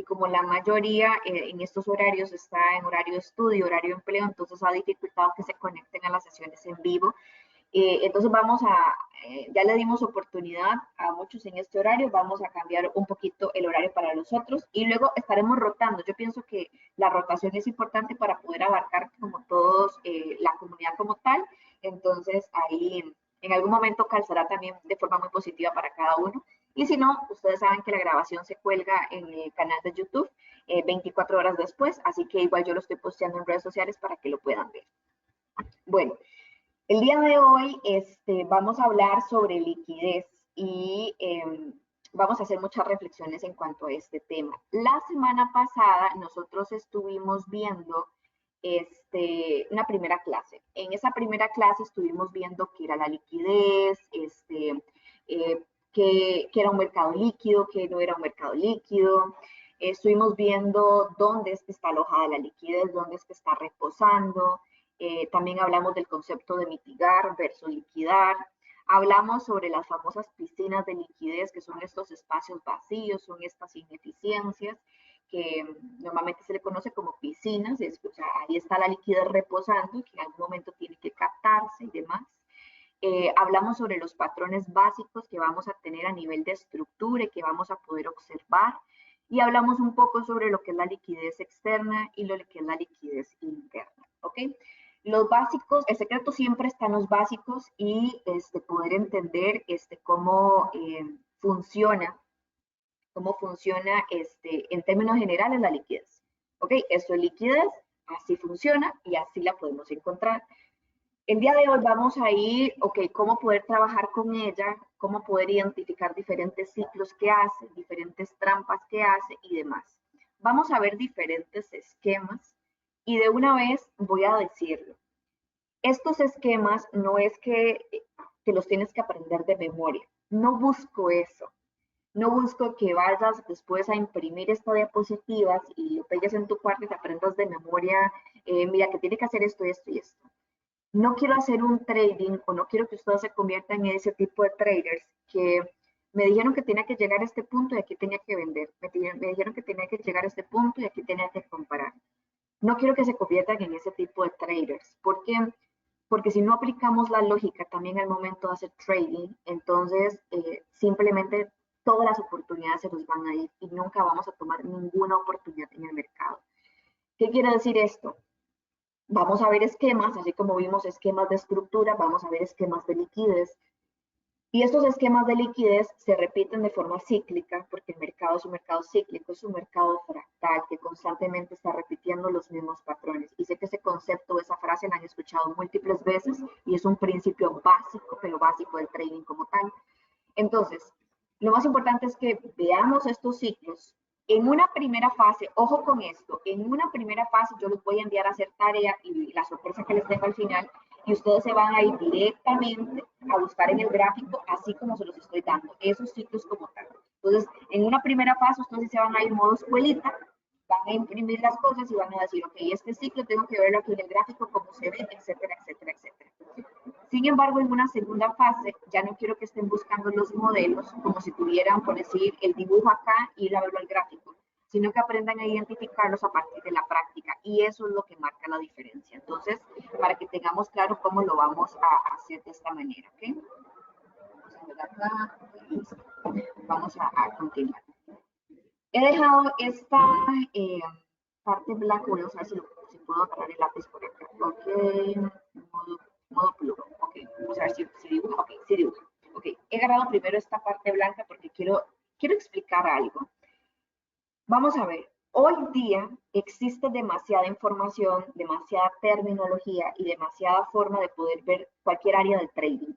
como la mayoría en estos horarios está en horario de estudio, horario de empleo, entonces ha dificultado que se conecten a las sesiones en vivo. Entonces ya le dimos oportunidad a muchos en este horario, vamos a cambiar un poquito el horario para los otros y luego estaremos rotando. Yo pienso que la rotación es importante para poder abarcar como todos la comunidad como tal, entonces ahí en algún momento calzará también de forma muy positiva para cada uno. Y si no, ustedes saben que la grabación se cuelga en el canal de YouTube 24 horas después, así que igual yo lo estoy posteando en redes sociales para que lo puedan ver. Bueno, el día de hoy vamos a hablar sobre liquidez y vamos a hacer muchas reflexiones en cuanto a este tema. La semana pasada nosotros estuvimos viendo una primera clase. En esa primera clase estuvimos viendo qué era la liquidez, qué era un mercado líquido, qué no era un mercado líquido. Estuvimos viendo dónde es que está alojada la liquidez, dónde es que está reposando. También hablamos del concepto de mitigar versus liquidar. Hablamos sobre las famosas piscinas de liquidez, que son estos espacios vacíos, son estas ineficiencias, que normalmente se le conoce como piscinas, o sea, ahí está la liquidez reposando, que en algún momento tiene que captarse y demás. Hablamos sobre los patrones básicos que vamos a tener a nivel de estructura y que vamos a poder observar. Y hablamos un poco sobre lo que es la liquidez externa y lo que es la liquidez interna, ¿ok? Los básicos, el secreto siempre está en los básicos y poder entender cómo funciona en términos generales la liquidez. ¿Ok? Esto es liquidez, así funciona y así la podemos encontrar. El día de hoy vamos a ir, ok, cómo poder trabajar con ella, cómo poder identificar diferentes ciclos que hace, diferentes trampas que hace y demás. Vamos a ver diferentes esquemas y de una vez voy a decirlo. Estos esquemas no es que los tienes que aprender de memoria. No busco eso. No busco que vayas después a imprimir esta diapositivas y lo pegues en tu cuarto y te aprendas de memoria, mira, que tiene que hacer esto, esto y esto. No quiero hacer un trading o no quiero que ustedes se conviertan en ese tipo de traders que me dijeron que tenía que llegar a este punto y aquí tenía que vender. Me dijeron que tenía que llegar a este punto y aquí tenía que comparar. No quiero que se conviertan en ese tipo de traders. ¿Por qué? Porque si no aplicamos la lógica también al momento de hacer trading, entonces simplemente todas las oportunidades se nos van a ir y nunca vamos a tomar ninguna oportunidad en el mercado. ¿Qué quiere decir esto? Vamos a ver esquemas, así como vimos esquemas de estructura, vamos a ver esquemas de liquidez. Y estos esquemas de liquidez se repiten de forma cíclica, porque el mercado es un mercado cíclico, es un mercado fractal que constantemente está repitiendo los mismos patrones. Y sé que ese concepto, esa frase la han escuchado múltiples veces y es un principio básico, pero básico del trading como tal. Entonces, lo más importante es que veamos estos ciclos. En una primera fase, ojo con esto, en una primera fase yo les voy a enviar a hacer tarea y la sorpresa que les dejo al final, y ustedes se van a ir directamente a buscar en el gráfico, así como se los estoy dando, esos ciclos como tal. Entonces, en una primera fase ustedes se van a ir modo escuelita, van a imprimir las cosas y van a decir, ok, este ciclo tengo que verlo aquí en el gráfico, cómo se ve, etcétera, etcétera, etcétera. Sin embargo, en una segunda fase, ya no quiero que estén buscando los modelos como si tuvieran, por decir, el dibujo acá y ir a verlo al gráfico, sino que aprendan a identificarlos a partir de la práctica. Y eso es lo que marca la diferencia. Entonces, para que tengamos claro cómo lo vamos a hacer de esta manera, ¿ok? Vamos a ver acá. Listo. Vamos a continuar. He dejado esta parte blanca, voy a usar si puedo agarrar el lápiz por acá. Ok, modo pluma. Ok, vamos a ver si dibuja. Ok, sí dibuja. Ok, he agarrado primero esta parte blanca porque quiero explicar algo. Vamos a ver, hoy día existe demasiada información, demasiada terminología y demasiada forma de poder ver cualquier área del trading.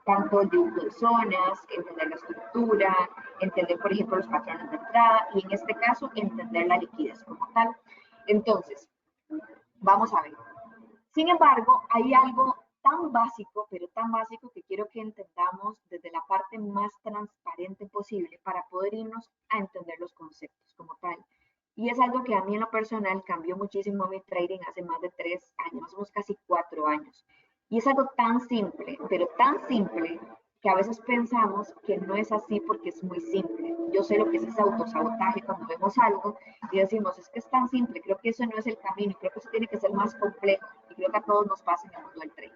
Tanto el dibujo de zonas, entender la estructura, entender, por ejemplo, los patrones de entrada y en este caso, entender la liquidez como tal. Entonces, vamos a ver. Sin embargo, hay algo tan básico, pero tan básico que quiero que entendamos desde la parte más transparente posible para poder irnos a entender los conceptos como tal. Y es algo que a mí en lo personal cambió muchísimo mi trading hace más de 3 años, más o menos casi 4 años. Y es algo tan simple, pero tan simple que a veces pensamos que no es así porque es muy simple. Yo sé lo que es ese autosabotaje cuando vemos algo y decimos, es que es tan simple, creo que eso no es el camino, creo que eso tiene que ser más complejo y creo que a todos nos pasa en el mundo del trading.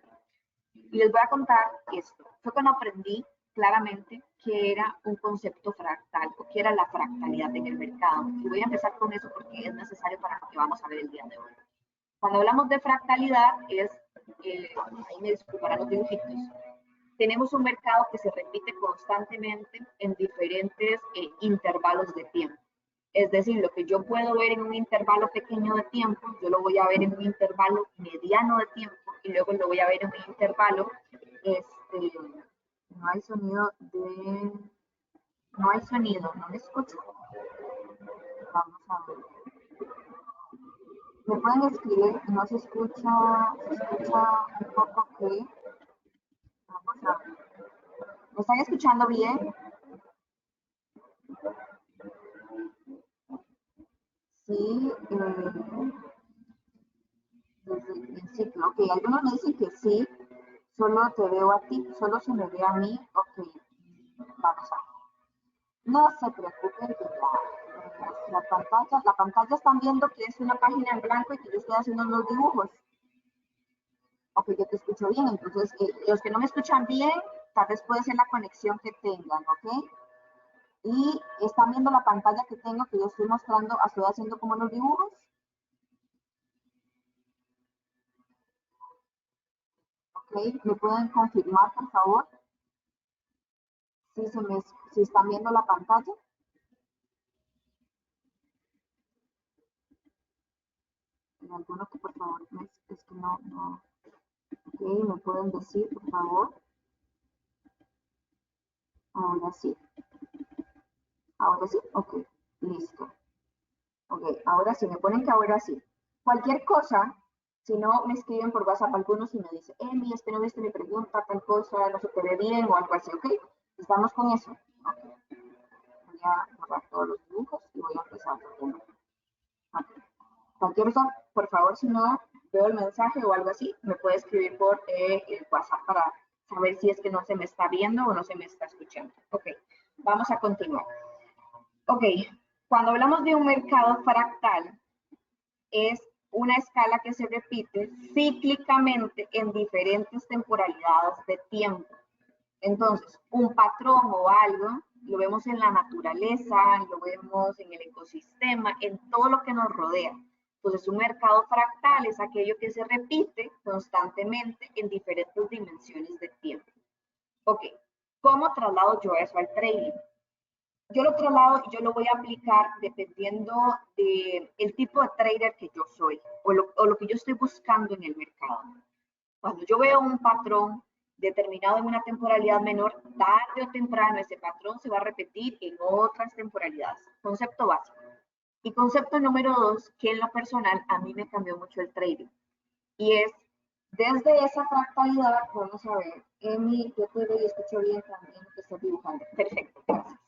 Y les voy a contar esto. Fue cuando aprendí claramente qué era un concepto fractal o qué era la fractalidad en el mercado. Y voy a empezar con eso porque es necesario para lo que vamos a ver el día de hoy. Cuando hablamos de fractalidad es, ahí me disculparán los dibujitos, tenemos un mercado que se repite constantemente en diferentes intervalos de tiempo. Es decir, lo que yo puedo ver en un intervalo pequeño de tiempo, yo lo voy a ver en un intervalo mediano de tiempo y luego lo voy a ver en un intervalo, no hay sonido de, no hay sonido, no me escucho. Vamos a ver. Me pueden escribir, no se escucha un poco que, vamos a ver. ¿Me están escuchando bien? Sí, desde el principio. Ok, algunos me dicen que sí, solo te veo a ti, solo se me ve a mí. Ok, vamos a ver. No se preocupen que la pantalla están viendo que es una página en blanco y que yo estoy haciendo unos dibujos. Ok, yo te escucho bien, entonces los que no me escuchan bien, tal vez puede ser la conexión que tengan, ¿ok? Y están viendo la pantalla que tengo, que yo estoy mostrando, estoy haciendo como los dibujos. Ok, ¿me pueden confirmar, por favor? Si están viendo la pantalla. Alguno que por favor, es que no. Ok, ¿me pueden decir, por favor? Ahora sí. Ahora sí, ok, listo. Ok, ahora sí, me ponen que ahora sí. Cualquier cosa, si no, me escriben por WhatsApp algunos y me dicen, Emi, es que no viste mi pregunta, tal cosa, no se te ve bien o algo así, ¿ok? Estamos con eso. Okay. Voy a borrar todos los dibujos y voy a empezar. Okay. Cualquier cosa, por favor, si no veo el mensaje o algo así, me puede escribir por el WhatsApp para saber si es que no se me está viendo o no se me está escuchando. Ok, vamos a continuar. Ok, cuando hablamos de un mercado fractal, es una escala que se repite cíclicamente en diferentes temporalidades de tiempo. Entonces, un patrón o algo lo vemos en la naturaleza, lo vemos en el ecosistema, en todo lo que nos rodea. Entonces, un mercado fractal es aquello que se repite constantemente en diferentes dimensiones de tiempo. Ok, ¿cómo traslado yo eso al trading? Yo lo traslado y yo lo voy a aplicar dependiendo del tipo de trader que yo soy o lo que yo estoy buscando en el mercado. Cuando yo veo un patrón determinado en una temporalidad menor, tarde o temprano ese patrón se va a repetir en otras temporalidades. Concepto básico. Y concepto número 2, que en lo personal a mí me cambió mucho el trading. Y es, desde esa fractalidad, vamos a ver, Emi, yo te veo y escucho bien también lo que estás dibujando. Perfecto, gracias.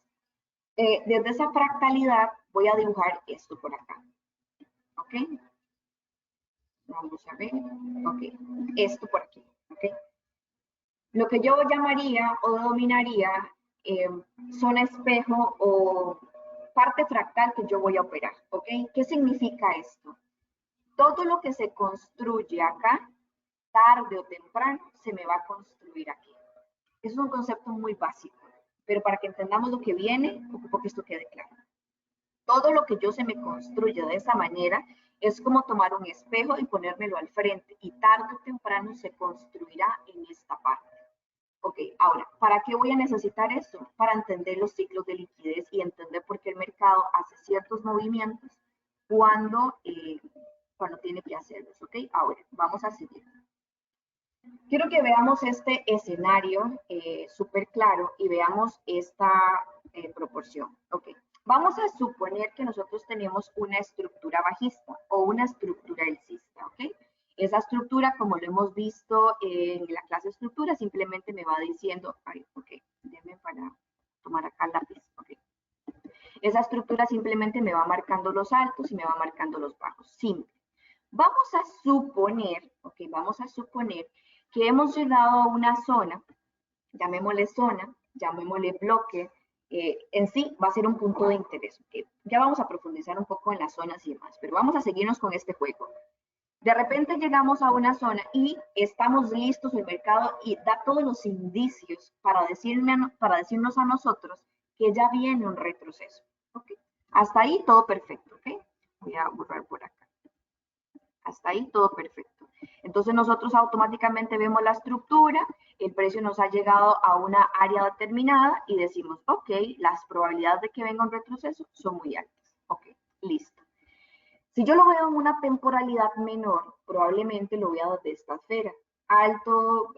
Desde esa fractalidad voy a dibujar esto por acá. ¿Ok? Vamos a ver. Ok, esto por aquí. ¿Ok? Lo que yo llamaría o dominaría zona espejo o parte fractal que yo voy a operar. ¿Ok? ¿Qué significa esto? Todo lo que se construye acá, tarde o temprano, se me va a construir aquí. Es un concepto muy básico, pero para que entendamos lo que viene, ocupo que esto quede claro. Todo lo que yo se me construye de esa manera es como tomar un espejo y ponérmelo al frente y tarde o temprano se construirá en esta parte. Ok, ahora, ¿para qué voy a necesitar eso? Para entender los ciclos de liquidez y entender por qué el mercado hace ciertos movimientos cuando, cuando tiene que hacerlos. Ok, ahora, vamos a seguir. Quiero que veamos este escenario súper claro y veamos esta proporción. Ok, vamos a suponer que nosotros tenemos una estructura bajista o una estructura alcista. Ok, esa estructura, como lo hemos visto en la clase de estructura, simplemente me va diciendo, ay, ok, déjenme para tomar acá el lápiz. Okay. Esa estructura simplemente me va marcando los altos y me va marcando los bajos. Simple. Vamos a suponer, ok, vamos a suponer que hemos llegado a una zona llamémosle zona, llamémosle bloque, en sí va a ser un punto de interés. Ya vamos a profundizar un poco en las zonas y demás, pero vamos a seguirnos con este juego. De repente llegamos a una zona y estamos listos, el mercado y da todos los indicios para decirnos a nosotros que ya viene un retroceso. ¿Okay? Hasta ahí todo perfecto. ¿Okay? Voy a borrar por acá. Hasta ahí todo perfecto. Entonces nosotros automáticamente vemos la estructura, el precio nos ha llegado a una área determinada y decimos, ok, las probabilidades de que venga un retroceso son muy altas. Ok, listo. Si yo lo veo en una temporalidad menor, probablemente lo vea desde esta esfera. Alto,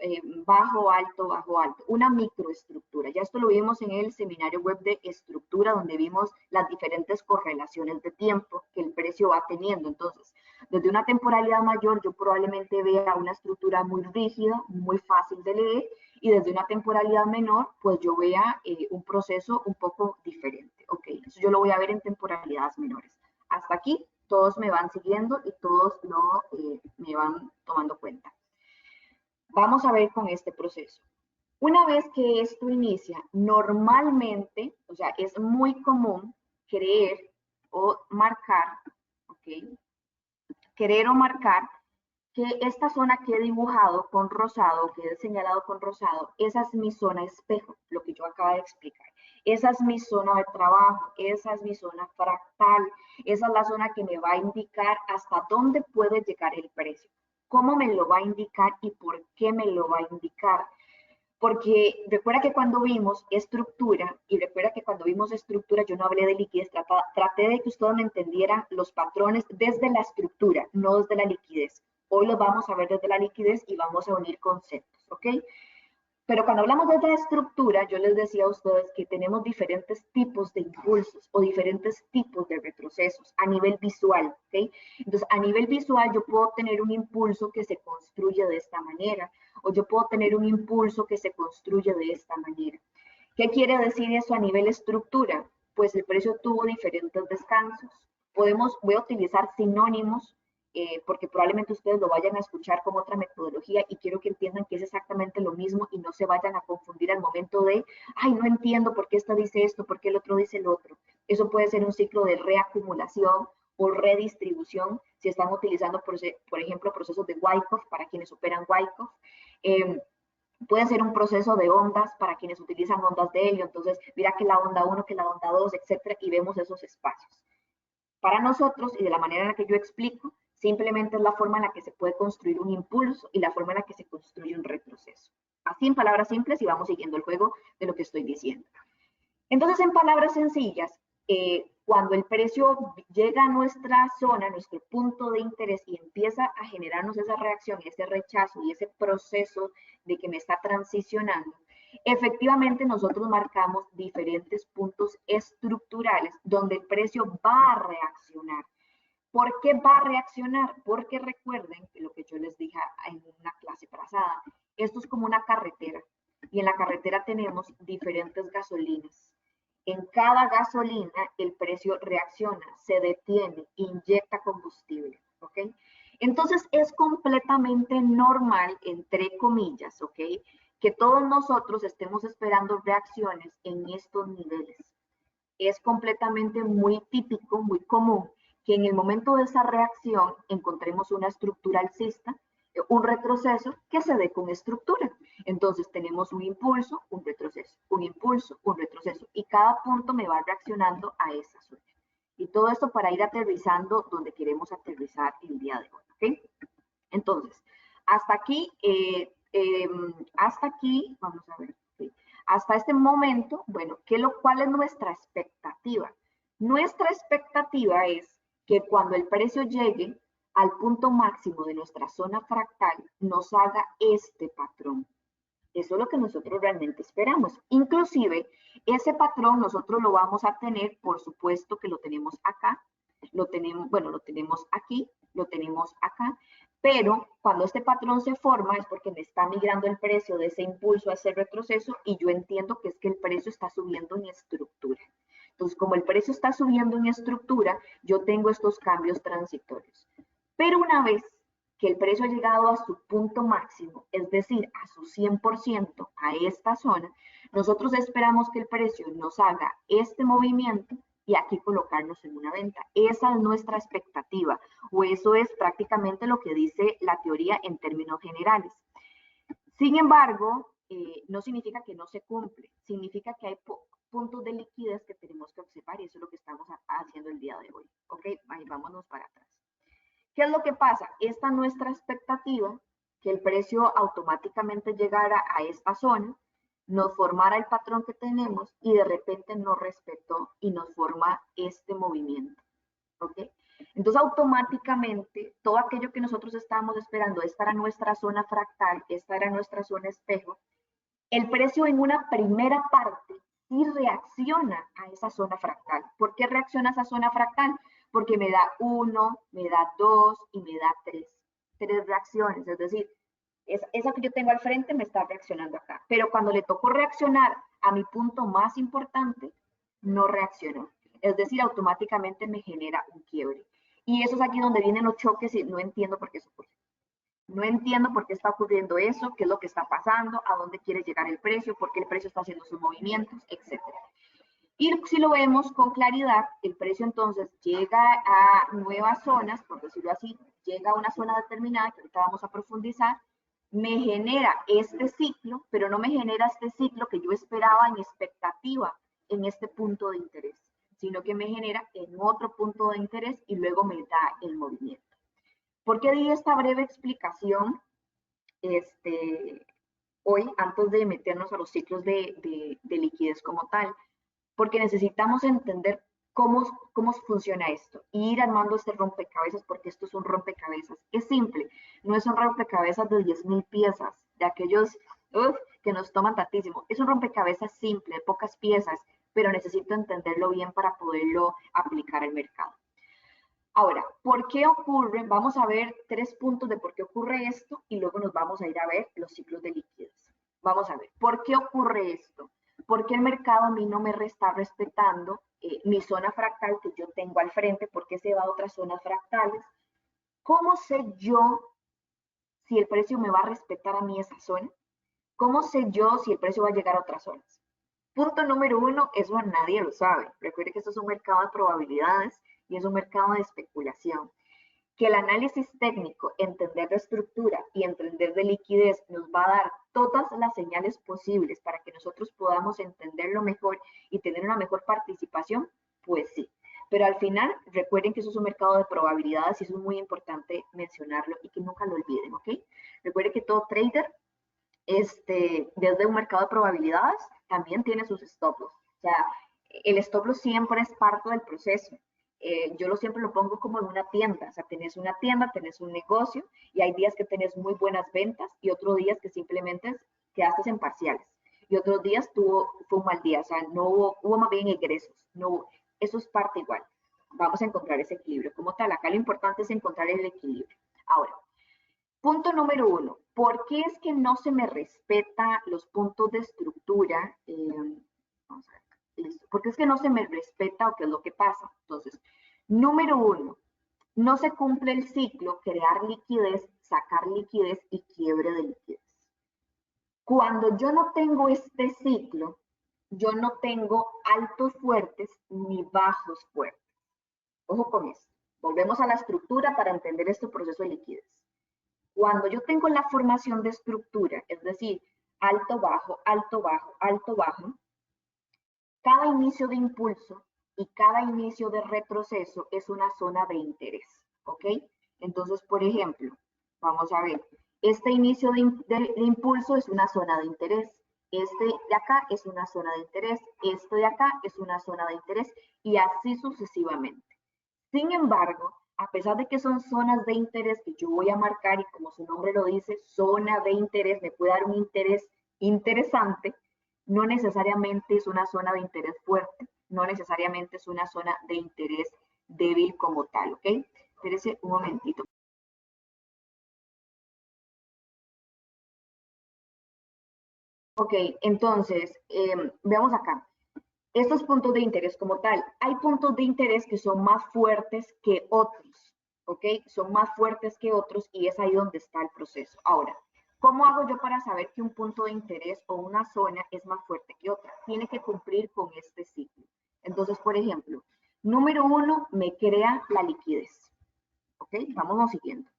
bajo, alto, bajo, alto. Una microestructura. Ya esto lo vimos en el seminario web de estructura, donde vimos las diferentes correlaciones de tiempo que el precio va teniendo. Entonces, desde una temporalidad mayor, yo probablemente vea una estructura muy rígida, muy fácil de leer, y desde una temporalidad menor, pues yo vea un proceso un poco diferente. Ok, eso yo lo voy a ver en temporalidades menores. Hasta aquí todos me van siguiendo y todos me van tomando cuenta. Vamos a ver con este proceso. Una vez que esto inicia, normalmente, o sea, es muy común creer o marcar, ¿ok? Querer o marcar que esta zona que he dibujado con rosado, que he señalado con rosado, esa es mi zona espejo, lo que yo acabo de explicar. Esa es mi zona de trabajo, esa es mi zona fractal, esa es la zona que me va a indicar hasta dónde puede llegar el precio, cómo me lo va a indicar y por qué me lo va a indicar. Porque recuerda que cuando vimos estructura, y recuerda que cuando vimos estructura yo no hablé de liquidez, traté de que ustedes me entendieran los patrones desde la estructura, no desde la liquidez. Hoy los vamos a ver desde la liquidez y vamos a unir conceptos, ¿ok? Pero cuando hablamos de la estructura, yo les decía a ustedes que tenemos diferentes tipos de impulsos o diferentes tipos de retrocesos a nivel visual, ¿ok? Entonces, a nivel visual yo puedo tener un impulso que se construye de esta manera o yo puedo tener un impulso que se construye de esta manera. ¿Qué quiere decir eso a nivel estructura? Pues el precio tuvo diferentes descansos. Voy a utilizar sinónimos porque probablemente ustedes lo vayan a escuchar con otra metodología y quiero que entiendan que es exactamente lo mismo y no se vayan a confundir al momento de, ay, no entiendo por qué esta dice esto, por qué el otro dice el otro. Eso puede ser un ciclo de reacumulación o redistribución si están utilizando, por ejemplo, procesos de Wyckoff para quienes operan Wyckoff. Puede ser un proceso de ondas para quienes utilizan ondas de helio, entonces mira que la onda 1, que la onda 2, etcétera, y vemos esos espacios. Para nosotros, y de la manera en la que yo explico, simplemente es la forma en la que se puede construir un impulso y la forma en la que se construye un retroceso. Así en palabras simples y vamos siguiendo el juego de lo que estoy diciendo. Entonces, en palabras sencillas, cuando el precio llega a nuestra zona, a nuestro punto de interés y empieza a generarnos esa reacción, ese rechazo y ese proceso de que me está transicionando, efectivamente nosotros marcamos diferentes puntos estructurales donde el precio va a reaccionar. ¿Por qué va a reaccionar? Porque recuerden que lo que yo les dije en una clase pasada, esto es como una carretera y en la carretera tenemos diferentes gasolinas. En cada gasolina el precio reacciona, se detiene, inyecta combustible, ¿ok? Entonces es completamente normal, entre comillas, ¿ok? Que todos nosotros estemos esperando reacciones en estos niveles. Es completamente muy típico, muy común, que en el momento de esa reacción encontremos una estructura alcista, un retroceso que se dé con estructura. Entonces tenemos un impulso, un retroceso, un impulso, un retroceso, y cada punto me va reaccionando a esa zona. Y todo esto para ir aterrizando donde queremos aterrizar el día de hoy, ¿ok? Entonces, hasta aquí, vamos a ver, ¿sí? Hasta este momento, bueno, ¿cuál es nuestra expectativa? Nuestra expectativa es que cuando el precio llegue al punto máximo de nuestra zona fractal, nos haga este patrón. Eso es lo que nosotros realmente esperamos. Inclusive, ese patrón nosotros lo vamos a tener, por supuesto que lo tenemos acá, lo tenemos aquí, lo tenemos acá, pero cuando este patrón se forma es porque me está migrando el precio de ese impulso a ese retroceso y yo entiendo que es que el precio está subiendo en estructura. Entonces, como el precio está subiendo en estructura, yo tengo estos cambios transitorios. Pero una vez que el precio ha llegado a su punto máximo, es decir, a su 100% a esta zona, nosotros esperamos que el precio nos haga este movimiento y aquí colocarnos en una venta. Esa es nuestra expectativa, o eso es prácticamente lo que dice la teoría en términos generales. Sin embargo, no significa que no se cumple, significa que hay puntos de liquidez que tenemos que observar y eso es lo que estamos haciendo el día de hoy. Ok, ahí vámonos para atrás. ¿Qué es lo que pasa? Esta es nuestra expectativa, que el precio automáticamente llegara a esta zona, nos formara el patrón que tenemos y de repente nos respetó y nos forma este movimiento. ¿Ok? Entonces automáticamente todo aquello que nosotros estábamos esperando, esta era nuestra zona fractal, esta era nuestra zona espejo, el precio en una primera parte sí reacciona a esa zona fractal. ¿Por qué reacciona a esa zona fractal? Porque me da 1, me da 2 y me da 3. 3 reacciones, es decir, esa que yo tengo al frente me está reaccionando acá. Pero cuando le tocó reaccionar a mi punto más importante, no reaccionó. Es decir, automáticamente me genera un quiebre. Y eso es aquí donde vienen los choques y no entiendo por qué eso ocurre. No entiendo por qué está ocurriendo eso, qué es lo que está pasando, a dónde quiere llegar el precio, por qué el precio está haciendo sus movimientos, etc. Y si lo vemos con claridad, el precio entonces llega a nuevas zonas, por decirlo así, llega a una zona determinada, que ahorita vamos a profundizar, me genera este ciclo, pero no me genera este ciclo que yo esperaba en expectativa en este punto de interés, sino que me genera en otro punto de interés y luego me da el movimiento. ¿Por qué di esta breve explicación hoy antes de meternos a los ciclos de liquidez como tal? Porque necesitamos entender cómo funciona esto y ir armando este rompecabezas, porque esto es un rompecabezas. Es simple, no es un rompecabezas de 10.000 piezas, de aquellos que nos toman tantísimo. Es un rompecabezas simple, de pocas piezas, pero necesito entenderlo bien para poderlo aplicar al mercado. Ahora, ¿por qué ocurre? Vamos a ver 3 puntos de por qué ocurre esto y luego nos vamos a ir a ver los ciclos de liquidez. Vamos a ver, ¿por qué ocurre esto? ¿Por qué el mercado a mí no me está respetando mi zona fractal que yo tengo al frente? ¿Por qué se va a otras zonas fractales? ¿Cómo sé yo si el precio me va a respetar a mí esa zona? ¿Cómo sé yo si el precio va a llegar a otras zonas? Punto número 1, eso nadie lo sabe. Recuerde que esto es un mercado de probabilidades y es un mercado de especulación. Que el análisis técnico, entender de estructura y entender de liquidez nos va a dar todas las señales posibles para que nosotros podamos entenderlo mejor y tener una mejor participación, pues sí. Pero al final, recuerden que eso es un mercado de probabilidades y eso es muy importante mencionarlo y que nunca lo olviden, ¿ok? Recuerden que todo trader, desde un mercado de probabilidades, también tiene sus stop loss. O sea, el stop loss siempre es parte del proceso. Yo siempre lo pongo como en una tienda, o sea, tenés una tienda, tenés un negocio y hay días que tenés muy buenas ventas y otros días que simplemente quedaste en parciales y otros días fue un mal día, o sea, no hubo más bien ingresos, no, eso es parte igual. Vamos a encontrar ese equilibrio como tal. Acá lo importante es encontrar el equilibrio. Ahora, punto número 1, ¿por qué es que no se me respeta los puntos de estructura? Vamos a ver. Listo. ¿Por qué es que no se me respeta o qué es lo que pasa? Entonces, número 1, no se cumple el ciclo, crear liquidez, sacar liquidez y quiebre de liquidez. Cuando yo no tengo este ciclo, yo no tengo altos fuertes ni bajos fuertes. Ojo con esto. Volvemos a la estructura para entender este proceso de liquidez. Cuando yo tengo la formación de estructura, es decir, alto, bajo, alto, bajo, alto, bajo, cada inicio de impulso y cada inicio de retroceso es una zona de interés, ¿ok? Entonces, por ejemplo, vamos a ver, este inicio de impulso es una zona de interés, este de acá es una zona de interés, este de acá es una zona de interés y así sucesivamente. Sin embargo, a pesar de que son zonas de interés que yo voy a marcar y como su nombre lo dice, zona de interés, me puede dar un interés interesante, no necesariamente es una zona de interés fuerte, no necesariamente es una zona de interés débil como tal, ¿ok? Espérese un momentito. Ok, entonces, veamos acá. Estos puntos de interés como tal, hay puntos de interés que son más fuertes que otros. ¿ok? Son más fuertes que otros y es ahí donde está el proceso. Ahora, ¿cómo hago yo para saber que un punto de interés o una zona es más fuerte que otra? Tiene que cumplir con este ciclo. Entonces, por ejemplo, número 1 me crea la liquidez, ¿ok? Vamos siguiendo.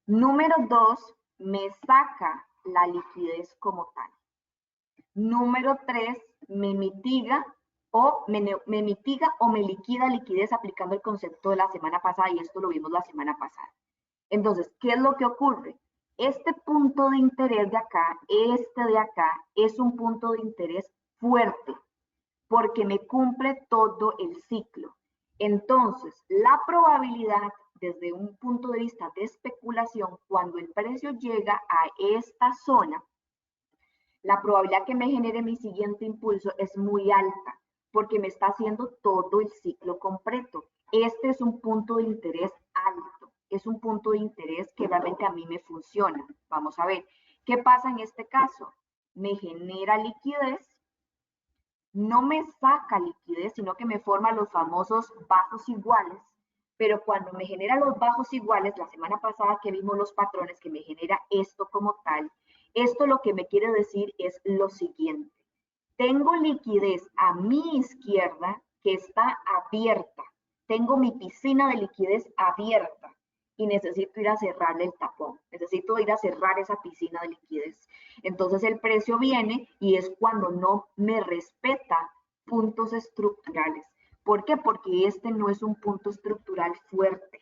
Número 2 me saca la liquidez como tal. Número 3 me mitiga me mitiga o me liquida liquidez aplicando el concepto de la semana pasada, y esto lo vimos la semana pasada. Entonces, ¿qué es lo que ocurre? Este punto de interés de acá, este de acá, es un punto de interés fuerte, porque me cumple todo el ciclo. Entonces, la probabilidad desde un punto de vista de especulación, cuando el precio llega a esta zona, la probabilidad que me genere mi siguiente impulso es muy alta, porque me está haciendo todo el ciclo completo. Este es un punto de interés alto, es un punto de interés que realmente a mí me funciona. Vamos a ver, ¿qué pasa en este caso? Me genera liquidez, no me saca liquidez, sino que me forma los famosos bajos iguales, pero cuando me genera los bajos iguales, la semana pasada que vimos los patrones, que me genera esto como tal, esto lo que me quiere decir es lo siguiente. Tengo liquidez a mi izquierda que está abierta. Tengo mi piscina de liquidez abierta y necesito ir a cerrarle el tapón. Necesito ir a cerrar esa piscina de liquidez. Entonces el precio viene y es cuando no me respeta puntos estructurales. ¿Por qué? Porque este no es un punto estructural fuerte.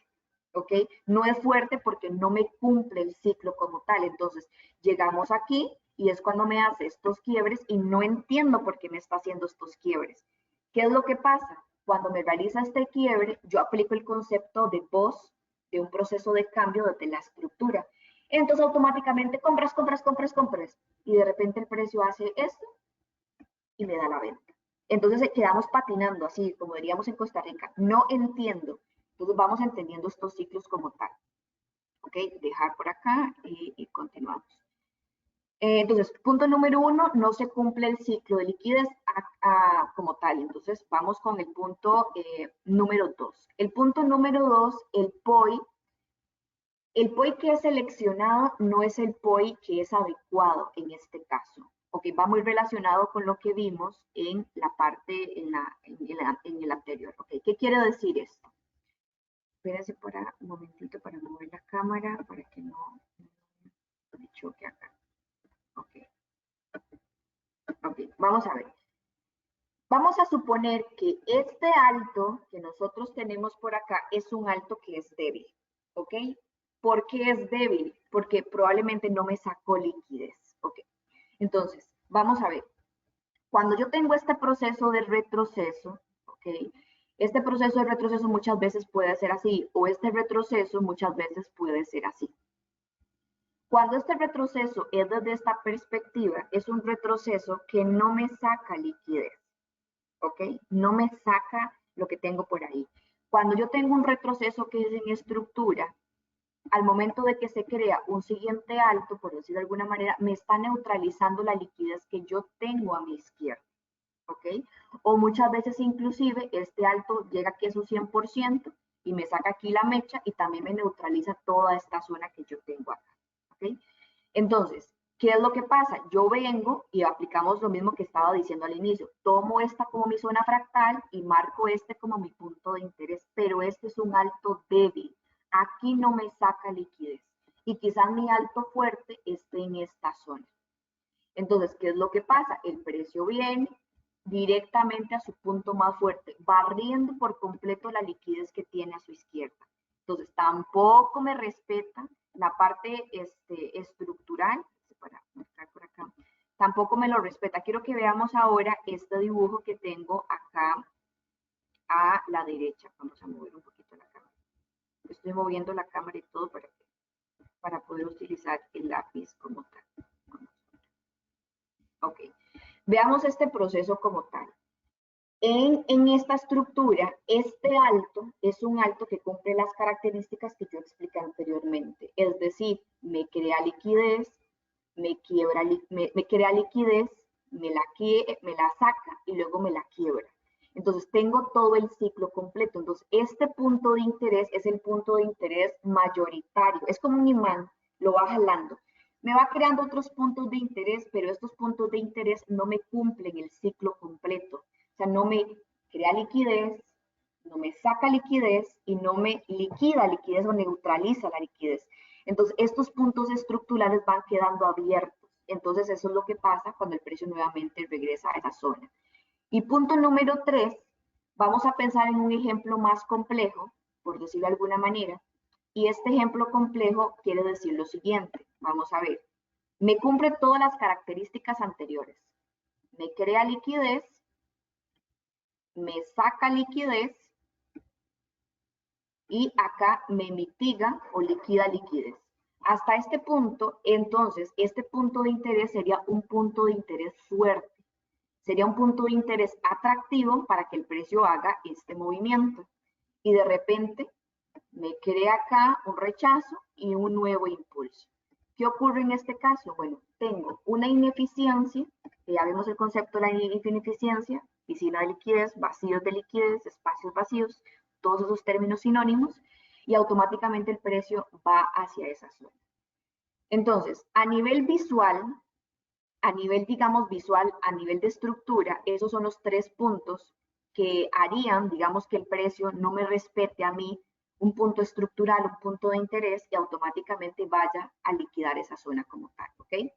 ¿Ok? No es fuerte porque no me cumple el ciclo como tal. Entonces, llegamos aquí y es cuando me hace estos quiebres y no entiendo por qué me está haciendo estos quiebres. ¿Qué es lo que pasa? Cuando me realiza este quiebre, yo aplico el concepto de POS, de un proceso de cambio de la estructura. Entonces, automáticamente compras, y de repente el precio hace esto y me da la venta. Entonces, quedamos patinando así, como diríamos en Costa Rica. No entiendo. Entonces vamos entendiendo estos ciclos como tal. ¿Ok? Dejar por acá y continuamos. Entonces, punto número 1, no se cumple el ciclo de liquidez como tal. Entonces, vamos con el punto número 2. El punto número 2, el POI que es seleccionado no es el POI que es adecuado en este caso. Ok, va muy relacionado con lo que vimos en la parte, en el anterior. Ok, ¿qué quiere decir esto? Espérense por un momentito para mover la cámara para que no me choque acá. Ok, vamos a ver. Vamos a suponer que este alto que nosotros tenemos por acá es un alto que es débil, ¿ok? ¿Por qué es débil? Porque probablemente no me sacó liquidez, ¿ok? Entonces, vamos a ver. Cuando yo tengo este proceso de retroceso, ¿ok? Este proceso de retroceso muchas veces puede ser así, o este retroceso muchas veces puede ser así. Cuando este retroceso es desde esta perspectiva, es un retroceso que no me saca liquidez, ¿ok? No me saca lo que tengo por ahí. Cuando yo tengo un retroceso que es en estructura, al momento de que se crea un siguiente alto, por decir de alguna manera, me está neutralizando la liquidez que yo tengo a mi izquierda, ¿ok? O muchas veces inclusive este alto llega aquí a su 100% y me saca aquí la mecha y también me neutraliza toda esta zona que yo tengo acá, ¿ok? Entonces, ¿qué es lo que pasa? Yo vengo y aplicamos lo mismo que estaba diciendo al inicio. Tomo esta como mi zona fractal y marco este como mi punto de interés, pero este es un alto débil. Aquí no me saca liquidez y quizás mi alto fuerte esté en esta zona. Entonces, ¿qué es lo que pasa? El precio viene directamente a su punto más fuerte, barriendo por completo la liquidez que tiene a su izquierda. Entonces, tampoco me respeta la parte estructural, para mostrar por acá, tampoco me lo respeta. Quiero que veamos ahora este dibujo que tengo acá a la derecha. Vamos a mover un poquito la cámara. Estoy moviendo la cámara y todo para poder utilizar el lápiz como tal. Ok, veamos este proceso como tal. En esta estructura, este alto es un alto que cumple las características que yo expliqué anteriormente. Es decir, me crea liquidez, me crea liquidez, me la saca y luego me la quiebra. Entonces tengo todo el ciclo completo. Entonces este punto de interés es el punto de interés mayoritario. Es como un imán, lo va jalando. Me va creando otros puntos de interés, pero estos puntos de interés no me cumplen el ciclo completo. O sea, no me crea liquidez, no me saca liquidez y no me liquida liquidez o neutraliza la liquidez. Entonces, estos puntos estructurales van quedando abiertos. Entonces, eso es lo que pasa cuando el precio nuevamente regresa a esa zona. Y punto número 3, vamos a pensar en un ejemplo más complejo, por decirlo de alguna manera. Y este ejemplo complejo quiere decir lo siguiente. Vamos a ver. Me cumple todas las características anteriores. Me crea liquidez, me saca liquidez y acá me mitiga o liquida liquidez. Hasta este punto, entonces, este punto de interés sería un punto de interés fuerte. Sería un punto de interés atractivo para que el precio haga este movimiento. Y de repente me crea acá un rechazo y un nuevo impulso. ¿Qué ocurre en este caso? Bueno, tengo una ineficiencia, que ya vemos el concepto de la ineficiencia, piscina de liquidez, vacíos de liquidez, espacios vacíos, todos esos términos sinónimos, y automáticamente el precio va hacia esa zona. Entonces, a nivel visual, a nivel, digamos, visual, a nivel de estructura, esos son los 3 puntos que harían, digamos, que el precio no me respete a mí un punto estructural, un punto de interés y automáticamente vaya a liquidar esa zona como tal, ¿ok?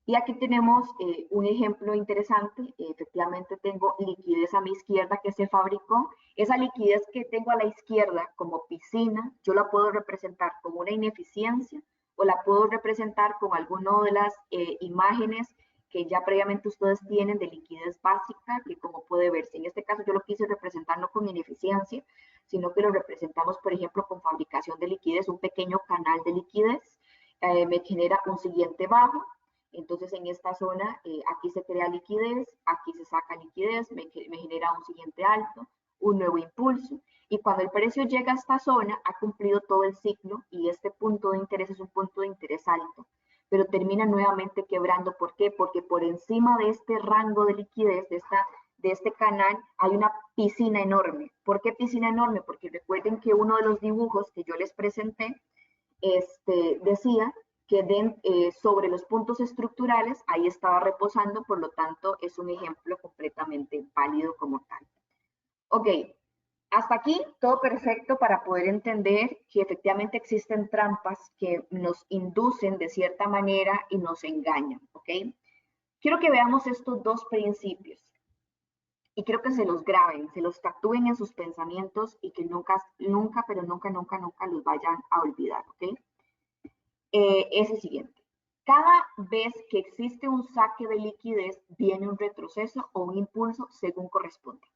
Y aquí tenemos un ejemplo interesante. Efectivamente tengo liquidez a mi izquierda que se fabricó. Esa liquidez que tengo a la izquierda como piscina, yo la puedo representar como una ineficiencia o la puedo representar con alguna de las imágenes que ya previamente ustedes tienen de liquidez básica, que como puede verse, en este caso yo lo quise representar no con ineficiencia, sino que lo representamos, por ejemplo, con fabricación de liquidez, un pequeño canal de liquidez, me genera un siguiente bajo. Entonces en esta zona, aquí se crea liquidez, aquí se saca liquidez, me genera un siguiente alto, un nuevo impulso. Y cuando el precio llega a esta zona, ha cumplido todo el ciclo y este punto de interés es un punto de interés alto. Pero termina nuevamente quebrando. ¿Por qué? Porque por encima de este rango de liquidez, de este canal, hay una piscina enorme. ¿Por qué piscina enorme? Porque recuerden que uno de los dibujos que yo les presenté decía que sobre los puntos estructurales, ahí estaba reposando, por lo tanto es un ejemplo completamente válido como tal. Ok, hasta aquí todo perfecto para poder entender que efectivamente existen trampas que nos inducen de cierta manera y nos engañan, ¿ok? Quiero que veamos estos 2 principios y quiero que se los graben, se los tatúen en sus pensamientos y que nunca, nunca, pero nunca, nunca, nunca los vayan a olvidar, ¿ok? Es el siguiente. Cada vez que existe un saque de liquidez, viene un retroceso o un impulso según corresponde.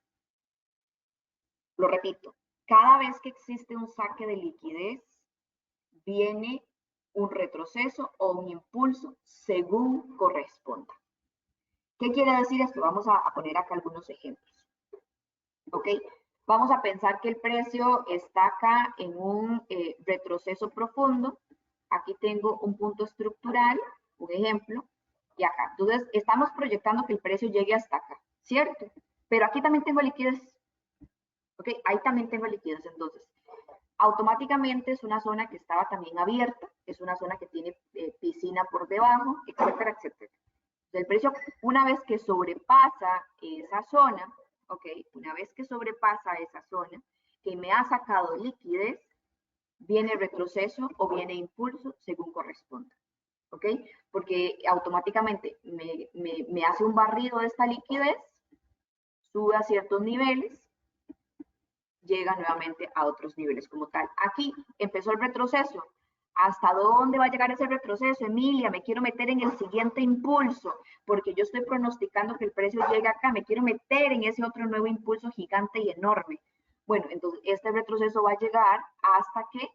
Lo repito, cada vez que existe un saque de liquidez, viene un retroceso o un impulso según corresponda. ¿Qué quiere decir esto? Vamos a poner acá algunos ejemplos. ¿Ok? Vamos a pensar que el precio está acá en un retroceso profundo. Aquí tengo un punto estructural, un ejemplo, y acá. Entonces, estamos proyectando que el precio llegue hasta acá, ¿cierto? Pero aquí también tengo liquidez. ¿Ok? Ahí también tengo liquidez. Entonces, automáticamente es una zona que estaba también abierta, es una zona que tiene piscina por debajo, etcétera, etcétera. El precio, una vez que sobrepasa esa zona, ¿ok? Una vez que sobrepasa esa zona, que me ha sacado liquidez, viene retroceso o viene impulso según corresponda, ¿ok? Porque automáticamente me hace un barrido de esta liquidez, sube a ciertos niveles, llega nuevamente a otros niveles como tal. Aquí empezó el retroceso. ¿Hasta dónde va a llegar ese retroceso, Emilia? Me quiero meter en el siguiente impulso, porque yo estoy pronosticando que el precio llegue acá, me quiero meter en ese otro nuevo impulso gigante y enorme. Bueno, entonces este retroceso va a llegar hasta que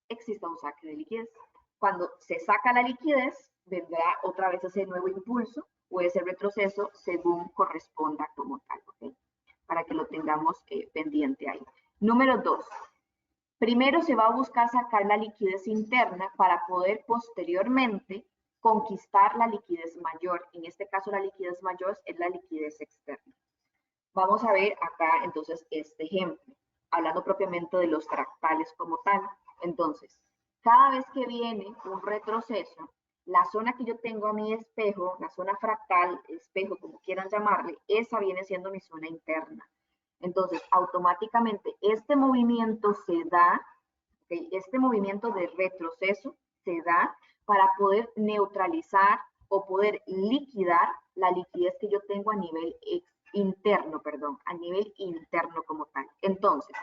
exista un saque de liquidez. Cuando se saca la liquidez, vendrá otra vez ese nuevo impulso o ese retroceso según corresponda como tal, ¿ok? Para que lo tengamos pendiente ahí. Número 2. Primero se va a buscar sacar la liquidez interna para poder posteriormente conquistar la liquidez mayor. En este caso la liquidez mayor es la liquidez externa. Vamos a ver acá entonces este ejemplo, hablando propiamente de los fractales como tal. Entonces, cada vez que viene un retroceso, la zona que yo tengo a mi espejo, la zona fractal, espejo, como quieran llamarle, esa viene siendo mi zona interna. Entonces, automáticamente este movimiento se da, ¿okay? Este movimiento de retroceso se da para poder neutralizar o poder liquidar la liquidez que yo tengo a nivel interno, perdón, a nivel interno como tal. Entonces,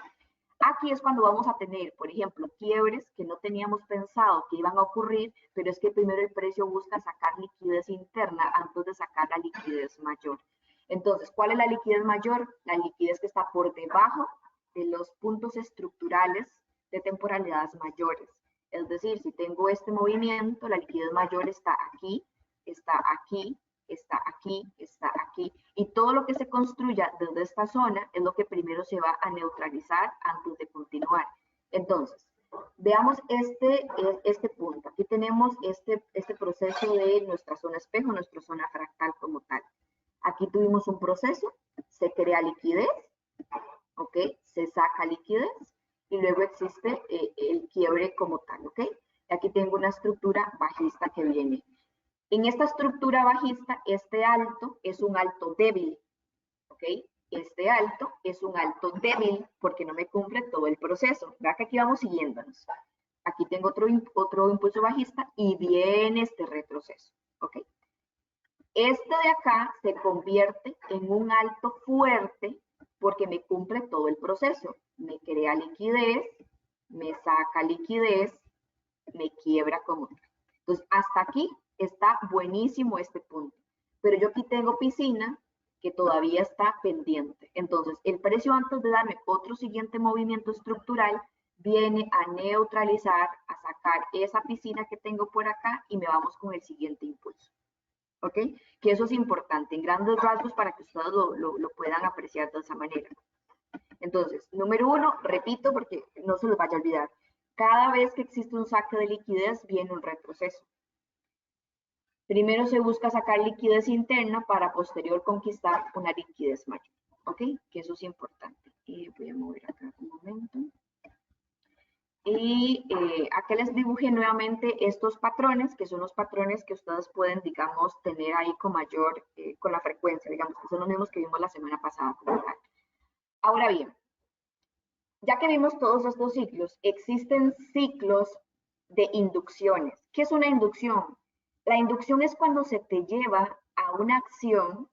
aquí es cuando vamos a tener, por ejemplo, quiebres que no teníamos pensado que iban a ocurrir, pero es que primero el precio busca sacar liquidez interna antes de sacar la liquidez mayor. Entonces, ¿cuál es la liquidez mayor? La liquidez que está por debajo de los puntos estructurales de temporalidades mayores. Es decir, si tengo este movimiento, la liquidez mayor está aquí, está aquí, está aquí, está aquí. Y todo lo que se construya desde esta zona es lo que primero se va a neutralizar antes de continuar. Entonces, veamos este punto. Aquí tenemos este proceso de nuestra zona espejo, nuestra zona fractal como tal. Aquí tuvimos un proceso, se crea liquidez, ¿ok? Se saca liquidez y luego existe el quiebre como tal, ¿ok? Aquí tengo una estructura bajista que viene. En esta estructura bajista, este alto es un alto débil, ¿ok? Este alto es un alto débil porque no me cumple todo el proceso. Vea que aquí vamos siguiéndonos. Aquí tengo otro impulso bajista y viene este retroceso, ¿ok? Este de acá se convierte en un alto fuerte porque me cumple todo el proceso. Me crea liquidez, me saca liquidez, me quiebra como tal. Entonces, hasta aquí está buenísimo este punto. Pero yo aquí tengo piscina que todavía está pendiente. Entonces, el precio antes de darme otro siguiente movimiento estructural viene a neutralizar, a sacar esa piscina que tengo por acá y me vamos con el siguiente impulso. ¿Ok? Que eso es importante en grandes rasgos para que ustedes lo puedan apreciar de esa manera. Entonces, número uno, repito porque no se los vaya a olvidar. Cada vez que existe un saque de liquidez, viene un retroceso. Primero se busca sacar liquidez interna para posterior conquistar una liquidez mayor. ¿Ok? Que eso es importante. Voy a mover acá un momento. Y acá les dibujé nuevamente estos patrones, que son los patrones que ustedes pueden, digamos, tener ahí con mayor, con la frecuencia, digamos, que son los mismos que vimos la semana pasada. Ahora bien, ya que vimos todos estos ciclos, existen ciclos de inducciones. ¿Qué es una inducción? La inducción es cuando se te lleva a una acción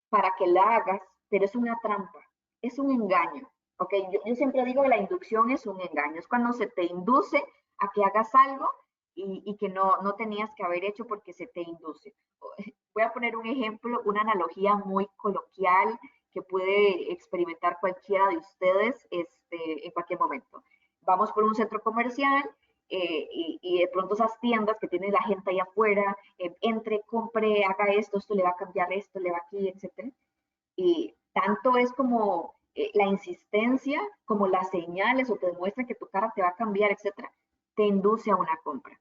para que la hagas, pero es una trampa, es un engaño. ¿Okay? Yo siempre digo que la inducción es un engaño, es cuando se te induce a que hagas algo y que no tenías que haber hecho porque se te induce. Voy a poner un ejemplo, una analogía muy coloquial que puede experimentar cualquiera de ustedes en cualquier momento. Vamos por un centro comercial y de pronto esas tiendas que tiene la gente ahí afuera, entre, compre, haga esto le va a cambiar esto, le va aquí, etc. Y tanto es como la insistencia, como las señales o te demuestra que tu cara te va a cambiar, etc., te induce a una compra.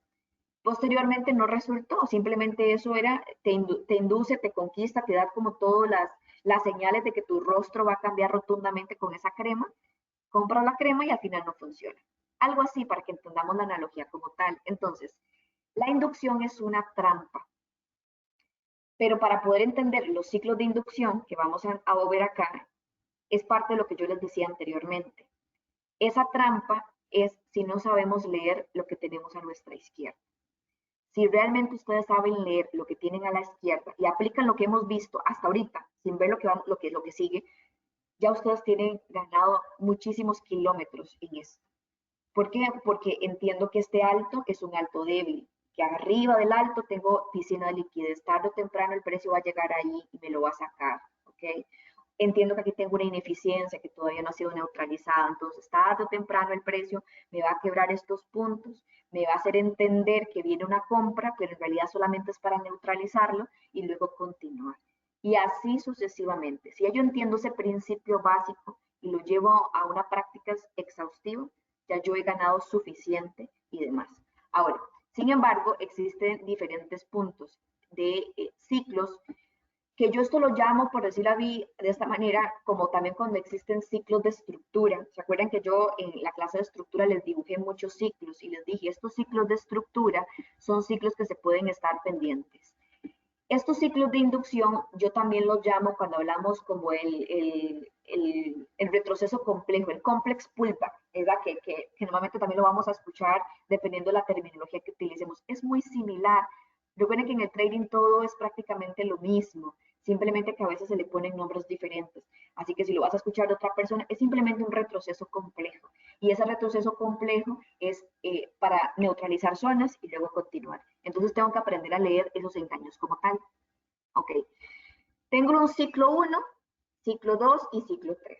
Posteriormente no resultó, simplemente eso era, te induce, te conquista, te da como todas las señales de que tu rostro va a cambiar rotundamente con esa crema, compras la crema y al final no funciona. Algo así para que entendamos la analogía como tal. Entonces, la inducción es una trampa, pero para poder entender los ciclos de inducción que vamos a ver acá, es parte de lo que yo les decía anteriormente. Esa trampa es si no sabemos leer lo que tenemos a nuestra izquierda. Si realmente ustedes saben leer lo que tienen a la izquierda y aplican lo que hemos visto hasta ahorita, sin ver lo que sigue, ya ustedes tienen ganado muchísimos kilómetros en esto. ¿Por qué? Porque entiendo que este alto es un alto débil, que arriba del alto tengo piscina de liquidez, tarde o temprano el precio va a llegar ahí y me lo va a sacar, ¿ok? Entiendo que aquí tengo una ineficiencia que todavía no ha sido neutralizada, entonces tarde o temprano el precio me va a quebrar estos puntos, me va a hacer entender que viene una compra, pero en realidad solamente es para neutralizarlo y luego continuar. Y así sucesivamente. Si yo entiendo ese principio básico y lo llevo a una práctica exhaustiva, ya yo he ganado suficiente y demás. Ahora, sin embargo, existen diferentes puntos de ciclos que yo esto lo llamo, por decirlo así, de esta manera, como también cuando existen ciclos de estructura. ¿Se acuerdan que yo en la clase de estructura les dibujé muchos ciclos y les dije, estos ciclos de estructura son ciclos que se pueden estar pendientes? Estos ciclos de inducción yo también los llamo cuando hablamos como el retroceso complejo, el complex pullback, ¿verdad? Que normalmente también lo vamos a escuchar dependiendo de la terminología que utilicemos. Es muy similar. Recuerden que en el trading todo es prácticamente lo mismo, simplemente que a veces se le ponen nombres diferentes. Así que si lo vas a escuchar de otra persona, es simplemente un retroceso complejo. Y ese retroceso complejo es para neutralizar zonas y luego continuar. Entonces tengo que aprender a leer esos engaños como tal. Ok. Tengo un ciclo 1, ciclo 2 y ciclo 3.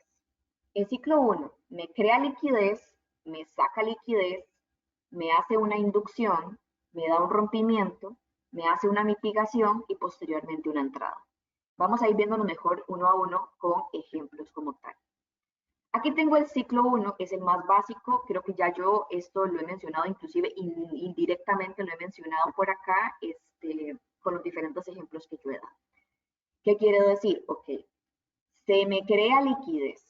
El ciclo 1 me crea liquidez, me saca liquidez, me hace una inducción, me da un rompimiento, me hace una mitigación y posteriormente una entrada. Vamos a ir viéndolo mejor uno a uno con ejemplos como tal. Aquí tengo el ciclo 1, es el más básico, creo que ya yo esto lo he mencionado, inclusive indirectamente lo he mencionado por acá con los diferentes ejemplos que yo he dado. ¿Qué quiere decir? Ok, se me crea liquidez.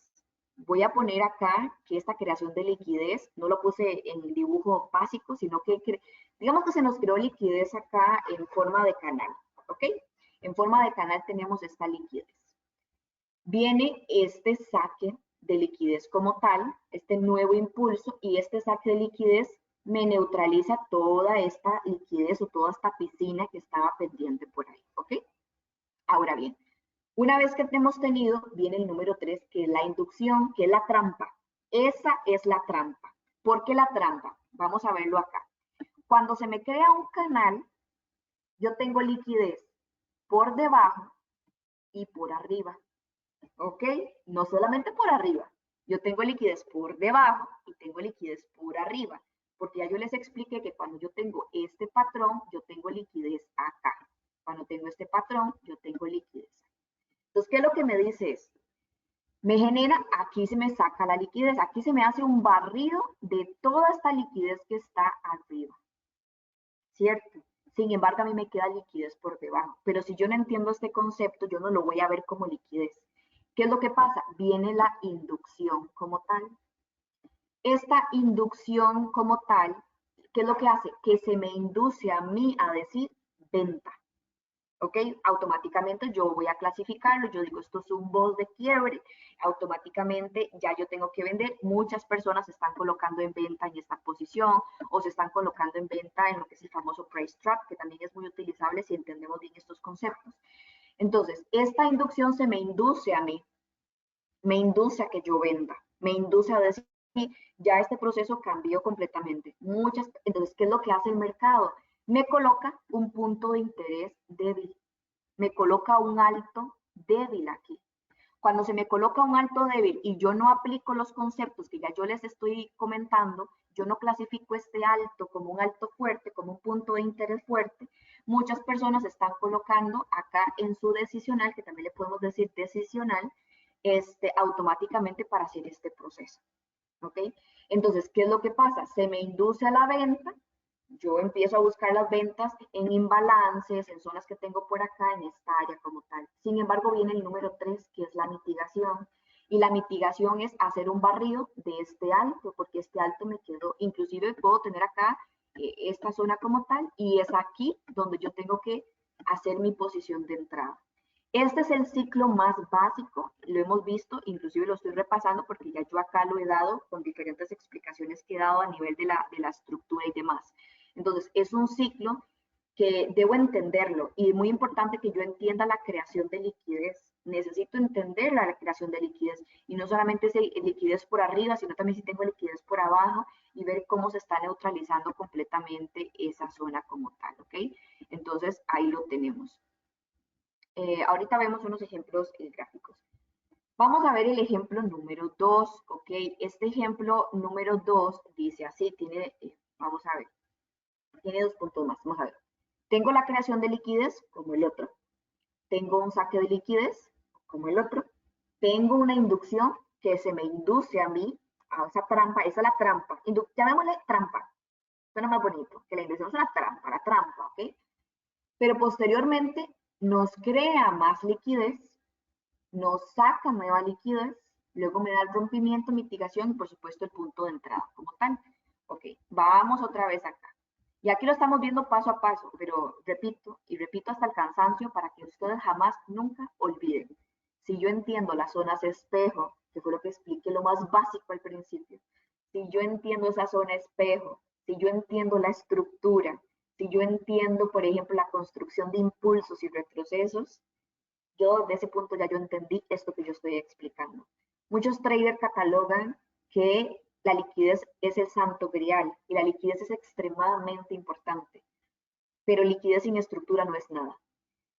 Voy a poner acá que esta creación de liquidez, no lo puse en el dibujo básico, sino que digamos que se nos creó liquidez acá en forma de canal, ¿ok? En forma de canal tenemos esta liquidez. Viene este saque de liquidez como tal, este nuevo impulso, y este saque de liquidez me neutraliza toda esta liquidez o toda esta piscina que estaba pendiente por ahí, ¿ok? Ahora bien, una vez que hemos tenido, viene el número 3, que es la inducción, que es la trampa. Esa es la trampa. ¿Por qué la trampa? Vamos a verlo acá. Cuando se me crea un canal, yo tengo liquidez por debajo y por arriba. ¿Ok? No solamente por arriba. Yo tengo liquidez por debajo y tengo liquidez por arriba. Porque ya yo les expliqué que cuando yo tengo este patrón, yo tengo liquidez acá. Cuando tengo este patrón, yo tengo liquidez. Entonces, ¿qué es lo que me dice esto? Me genera, aquí se me saca la liquidez, aquí se me hace un barrido de toda esta liquidez que está arriba, ¿cierto? Sin embargo, a mí me queda liquidez por debajo, pero si yo no entiendo este concepto, yo no lo voy a ver como liquidez. ¿Qué es lo que pasa? Viene la inducción como tal. Esta inducción como tal, ¿qué es lo que hace? Que se me induce a mí a decir venta. ¿Ok? Automáticamente yo voy a clasificarlo, yo digo esto es un boss de quiebre, automáticamente ya yo tengo que vender, muchas personas se están colocando en venta en esta posición o se están colocando en venta en lo que es el famoso price trap, que también es muy utilizable si entendemos bien estos conceptos. Entonces, esta inducción se me induce a mí, me induce a que yo venda, me induce a decir, ya este proceso cambió completamente. Entonces, ¿qué es lo que hace el mercado? Me coloca un punto de interés débil, me coloca un alto débil aquí. Cuando se me coloca un alto débil y yo no aplico los conceptos que ya yo les estoy comentando, yo no clasifico este alto como un alto fuerte, como un punto de interés fuerte, muchas personas están colocando acá en su decisional, que también le podemos decir decisional, automáticamente para hacer este proceso. ¿Ok? Entonces, ¿qué es lo que pasa? Se me induce a la venta, yo empiezo a buscar las ventas en imbalances, en zonas que tengo por acá, en esta área como tal. Sin embargo, viene el número 3, que es la mitigación. Y la mitigación es hacer un barrido de este alto, porque este alto me quedó, inclusive puedo tener acá esta zona como tal, y es aquí donde yo tengo que hacer mi posición de entrada. Este es el ciclo más básico, lo hemos visto, inclusive lo estoy repasando porque ya yo acá lo he dado con diferentes explicaciones que he dado a nivel de la estructura y demás. Entonces, es un ciclo que debo entenderlo y es muy importante que yo entienda la creación de liquidez. Necesito entender la creación de liquidez y no solamente es liquidez por arriba, sino también si tengo liquidez por abajo y ver cómo se está neutralizando completamente esa zona como tal, ¿ok? Entonces, ahí lo tenemos. Ahorita vemos unos ejemplos gráficos. Vamos a ver el ejemplo número 2, ¿ok? Este ejemplo número 2 dice así, vamos a ver, tiene 2 puntos más, vamos a ver. Tengo la creación de liquidez como el otro. Tengo un saque de liquidez como el otro. Tengo una inducción que se me induce a mí a esa trampa, esa es la trampa. Llamémosle trampa, suena más bonito, que la inducción es una trampa, la trampa, ¿ok? Pero posteriormente nos crea más liquidez, nos saca nueva liquidez, luego me da el rompimiento, mitigación y por supuesto el punto de entrada como tal. Ok, vamos otra vez acá. Y aquí lo estamos viendo paso a paso, pero repito y repito hasta el cansancio para que ustedes jamás, nunca olviden. Si yo entiendo las zonas espejo, que fue lo que expliqué lo más básico al principio, si yo entiendo esa zona espejo, si yo entiendo la estructura, si yo entiendo, por ejemplo, la construcción de impulsos y retrocesos, yo desde ese punto ya yo entendí esto que yo estoy explicando. Muchos traders catalogan que la liquidez es el santo grial y la liquidez es extremadamente importante, pero liquidez sin estructura no es nada.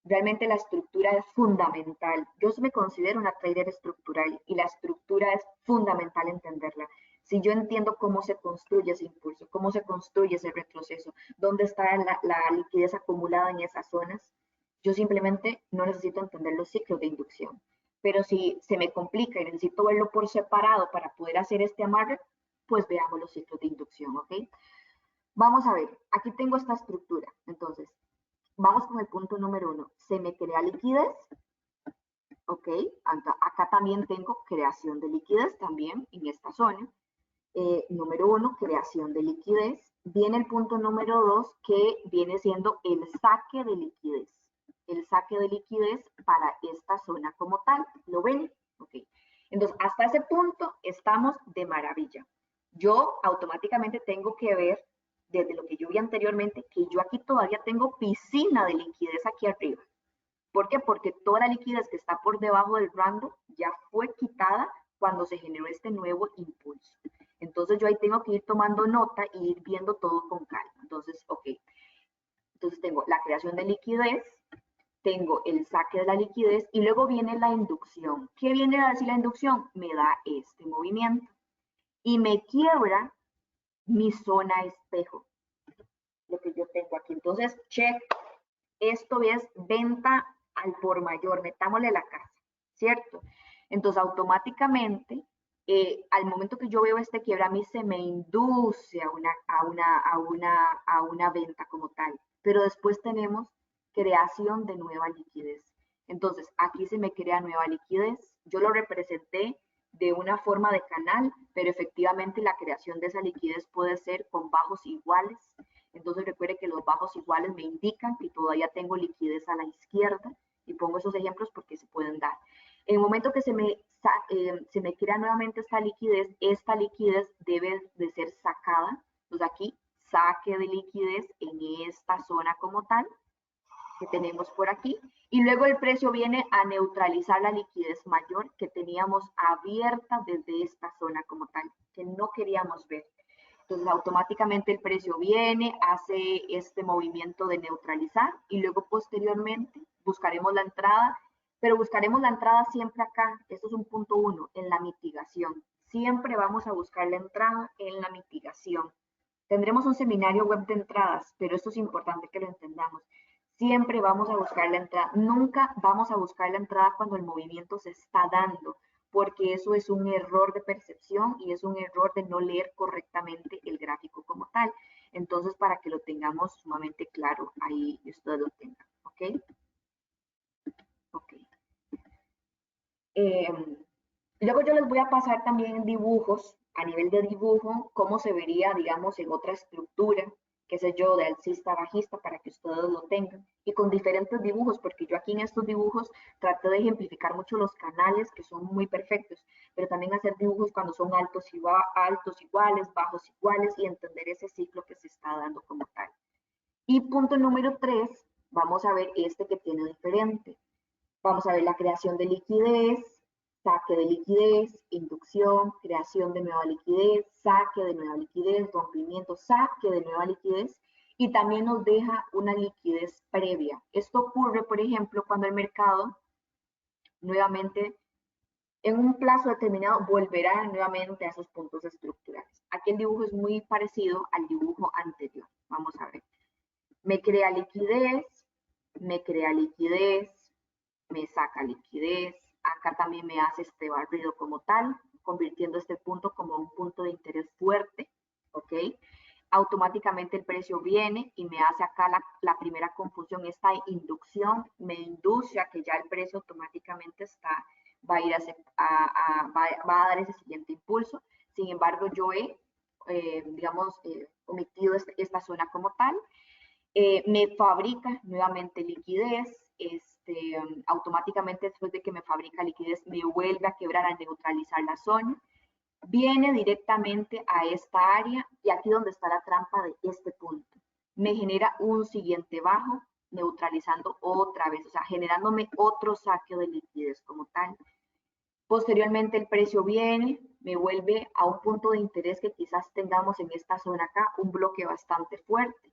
Realmente la estructura es fundamental. Yo me considero una trader estructural y la estructura es fundamental entenderla. Si yo entiendo cómo se construye ese impulso, cómo se construye ese retroceso, dónde está la liquidez acumulada en esas zonas, yo simplemente no necesito entender los ciclos de inducción. Pero si se me complica y necesito verlo por separado para poder hacer este amarre, pues veamos los ciclos de inducción, ¿ok? Vamos a ver, aquí tengo esta estructura. Entonces, vamos con el punto número 1. Se me crea liquidez, ¿ok? Acá también tengo creación de liquidez también en esta zona. Número 1, creación de liquidez. Viene el punto número 2, que viene siendo el saque de liquidez. El saque de liquidez para esta zona como tal. ¿Lo ven? Ok. Entonces, hasta ese punto estamos de maravilla. Yo automáticamente tengo que ver, desde lo que yo vi anteriormente, que yo aquí todavía tengo piscina de liquidez aquí arriba. ¿Por qué? Porque toda la liquidez que está por debajo del rango ya fue quitada cuando se generó este nuevo impulso. Entonces yo ahí tengo que ir tomando nota y ir viendo todo con calma. Entonces, ok. Entonces tengo la creación de liquidez, tengo el saque de la liquidez y luego viene la inducción. ¿Qué viene a decir la inducción? Me da este movimiento y me quiebra mi zona espejo, lo que yo tengo aquí. Entonces, check, esto es venta al por mayor, metámosle la casa, ¿cierto? Entonces, automáticamente, al momento que yo veo este quiebra, a mí se me induce a una venta como tal. Pero después tenemos creación de nueva liquidez. Entonces, aquí se me crea nueva liquidez. Yo lo representé de una forma de canal, pero efectivamente la creación de esa liquidez puede ser con bajos iguales. Entonces recuerde que los bajos iguales me indican que todavía tengo liquidez a la izquierda y pongo esos ejemplos porque se pueden dar. En el momento que se me crea nuevamente esta liquidez debe de ser sacada. Entonces aquí saque de liquidez en esta zona como tal que tenemos por aquí y luego el precio viene a neutralizar la liquidez mayor que teníamos abierta desde esta zona como tal, que no queríamos ver. Entonces automáticamente el precio viene, hace este movimiento de neutralizar y luego posteriormente buscaremos la entrada, pero buscaremos la entrada siempre acá, esto es un punto 1, en la mitigación. Siempre vamos a buscar la entrada en la mitigación. Tendremos un seminario web de entradas, pero esto es importante que lo entendamos. Siempre vamos a buscar la entrada, nunca vamos a buscar la entrada cuando el movimiento se está dando, porque eso es un error de percepción y es un error de no leer correctamente el gráfico como tal. Entonces, para que lo tengamos sumamente claro, ahí ustedes lo tengan, ¿ok? Ok. Luego yo les voy a pasar también dibujos, a nivel de dibujo, cómo se vería, digamos, en otra estructura, qué sé yo, de alcista, bajista, para que ustedes lo tengan, y con diferentes dibujos, porque yo aquí en estos dibujos traté de ejemplificar mucho los canales, que son muy perfectos, pero también hacer dibujos cuando son altos iguales, bajos iguales, y entender ese ciclo que se está dando como tal. Y punto número 3, vamos a ver este que tiene diferente. Vamos a ver la creación de liquidez, saque de liquidez, inducción, creación de nueva liquidez, saque de nueva liquidez, rompimiento, saque de nueva liquidez y también nos deja una liquidez previa. Esto ocurre, por ejemplo, cuando el mercado nuevamente en un plazo determinado volverá nuevamente a esos puntos estructurales. Aquí el dibujo es muy parecido al dibujo anterior. Vamos a ver. Me crea liquidez, me saca liquidez, acá también me hace este barrido como tal, convirtiendo este punto como un punto de interés fuerte, ¿ok? automáticamente el precio viene y me hace acá la primera confusión, esta inducción me induce a que ya el precio automáticamente va a ir va a dar ese siguiente impulso. Sin embargo, yo he, digamos, omitido esta zona como tal. Me fabrica nuevamente liquidez, automáticamente después de que me fabrica liquidez me vuelve a quebrar, a neutralizar la zona, viene directamente a esta área y aquí donde está la trampa de este punto. Me genera un siguiente bajo, neutralizando otra vez, o sea, generándome otro saque de liquidez como tal. Posteriormente el precio viene, me vuelve a un punto de interés que quizás tengamos en esta zona acá, un bloque bastante fuerte.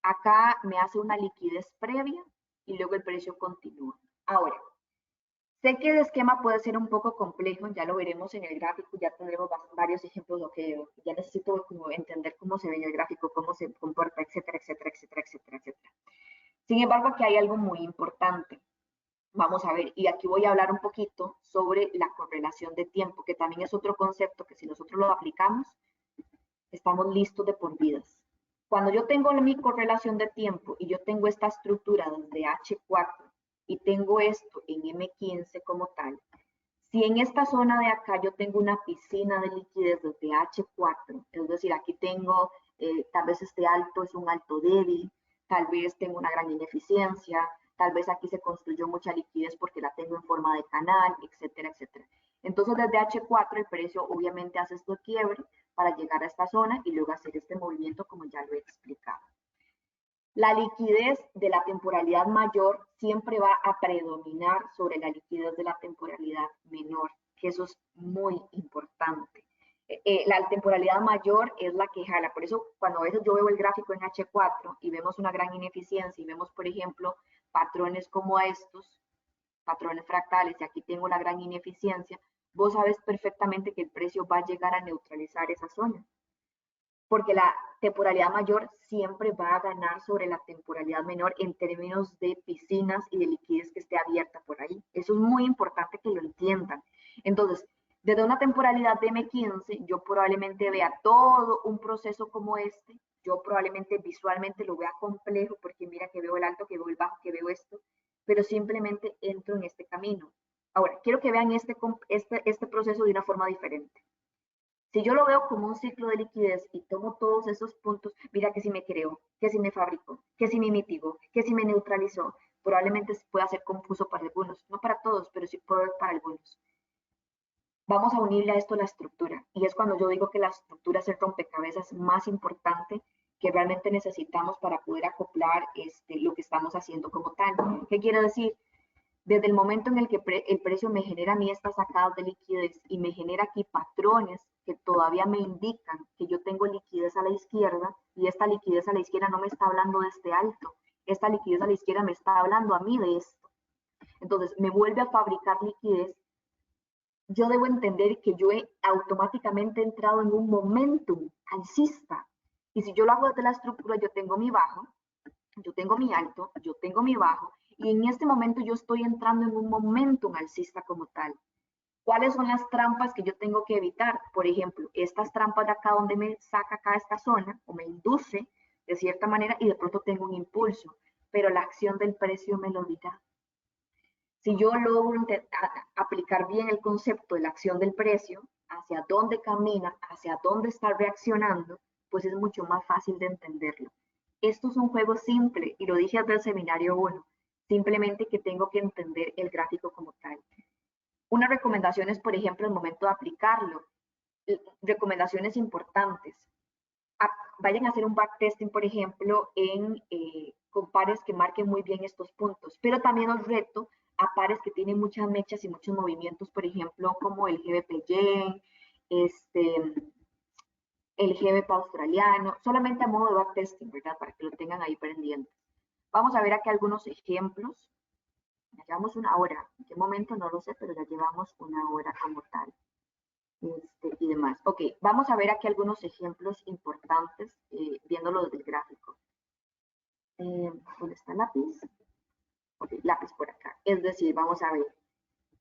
Acá me hace una liquidez previa y luego el precio continúa. Ahora, sé que el esquema puede ser un poco complejo, ya lo veremos en el gráfico, ya tendremos varios ejemplos, lo que ya necesito como entender cómo se ve en el gráfico, cómo se comporta, etcétera, etcétera, etcétera, etcétera, etcétera. Sin embargo, aquí hay algo muy importante. Vamos a ver, y aquí voy a hablar un poquito sobre la correlación de tiempo, que también es otro concepto que si nosotros lo aplicamos, estamos listos de por vidas. Cuando yo tengo mi correlación de tiempo y yo tengo esta estructura desde H4 y tengo esto en M15 como tal, si en esta zona de acá yo tengo una piscina de liquidez desde H4, es decir, aquí tengo, tal vez este alto es un alto débil, tal vez tengo una gran ineficiencia, tal vez aquí se construyó mucha liquidez porque la tengo en forma de canal, etcétera, etcétera. Entonces desde H4 el precio obviamente hace esto de quiebre para llegar a esta zona y luego hacer este movimiento como ya lo he explicado. La liquidez de la temporalidad mayor siempre va a predominar sobre la liquidez de la temporalidad menor, que eso es muy importante. La temporalidad mayor es la que jala, por eso cuando a veces yo veo el gráfico en H4 y vemos una gran ineficiencia y vemos, por ejemplo, patrones como estos, patrones fractales, y aquí tengo la gran ineficiencia, vos sabes perfectamente que el precio va a llegar a neutralizar esa zona, porque la temporalidad mayor siempre va a ganar sobre la temporalidad menor en términos de piscinas y de liquidez que esté abierta por ahí. Eso es muy importante que lo entiendan. Entonces, desde una temporalidad de M15, yo probablemente vea todo un proceso como este, yo probablemente visualmente lo vea complejo, porque mira que veo el alto, que veo el bajo, que veo esto, pero simplemente entro en este camino. Ahora, quiero que vean este proceso de una forma diferente. Si yo lo veo como un ciclo de liquidez y tomo todos esos puntos, mira que si me creo, que si me fabrico, que si me mitigo, que si me neutralizó, probablemente pueda ser confuso para algunos, no para todos, pero sí puede para algunos. Vamos a unirle a esto la estructura, y es cuando yo digo que la estructura es el rompecabezas más importante que realmente necesitamos para poder acoplar lo que estamos haciendo como tal. ¿Qué quiero decir? Desde el momento en el que el precio me genera a mí estas sacadas de liquidez y me genera aquí patrones que todavía me indican que yo tengo liquidez a la izquierda, y esta liquidez a la izquierda no me está hablando de este alto, esta liquidez a la izquierda me está hablando a mí de esto. Entonces me vuelve a fabricar liquidez. Yo debo entender que yo he automáticamente entrado en un momentum alcista. Y si yo lo hago desde la estructura, yo tengo mi bajo, yo tengo mi alto, yo tengo mi bajo, y en este momento yo estoy entrando en un momentum alcista como tal. ¿Cuáles son las trampas que yo tengo que evitar? Por ejemplo, estas trampas de acá donde me saca acá esta zona o me induce de cierta manera y de pronto tengo un impulso, pero la acción del precio me lo dirá. Si yo logro aplicar bien el concepto de la acción del precio, hacia dónde camina, hacia dónde está reaccionando, pues es mucho más fácil de entenderlo. Esto es un juego simple y lo dije desde el seminario 1, simplemente que tengo que entender el gráfico como tal. Unas recomendaciones, por ejemplo, al momento de aplicarlo, recomendaciones importantes. Vayan a hacer un backtesting, por ejemplo, con pares que marquen muy bien estos puntos, pero también os reto a pares que tienen muchas mechas y muchos movimientos, por ejemplo, como el GBP Yen, el GBP australiano, solamente a modo de backtesting, ¿verdad? Para que lo tengan ahí pendientes. Vamos a ver aquí algunos ejemplos. Ya llevamos una hora. ¿En qué momento? No lo sé, pero ya llevamos una hora como tal. Y demás. Ok, vamos a ver aquí algunos ejemplos importantes, viéndolo desde el gráfico. ¿Dónde está el lápiz? Ok, lápiz por acá. Es decir, vamos a ver.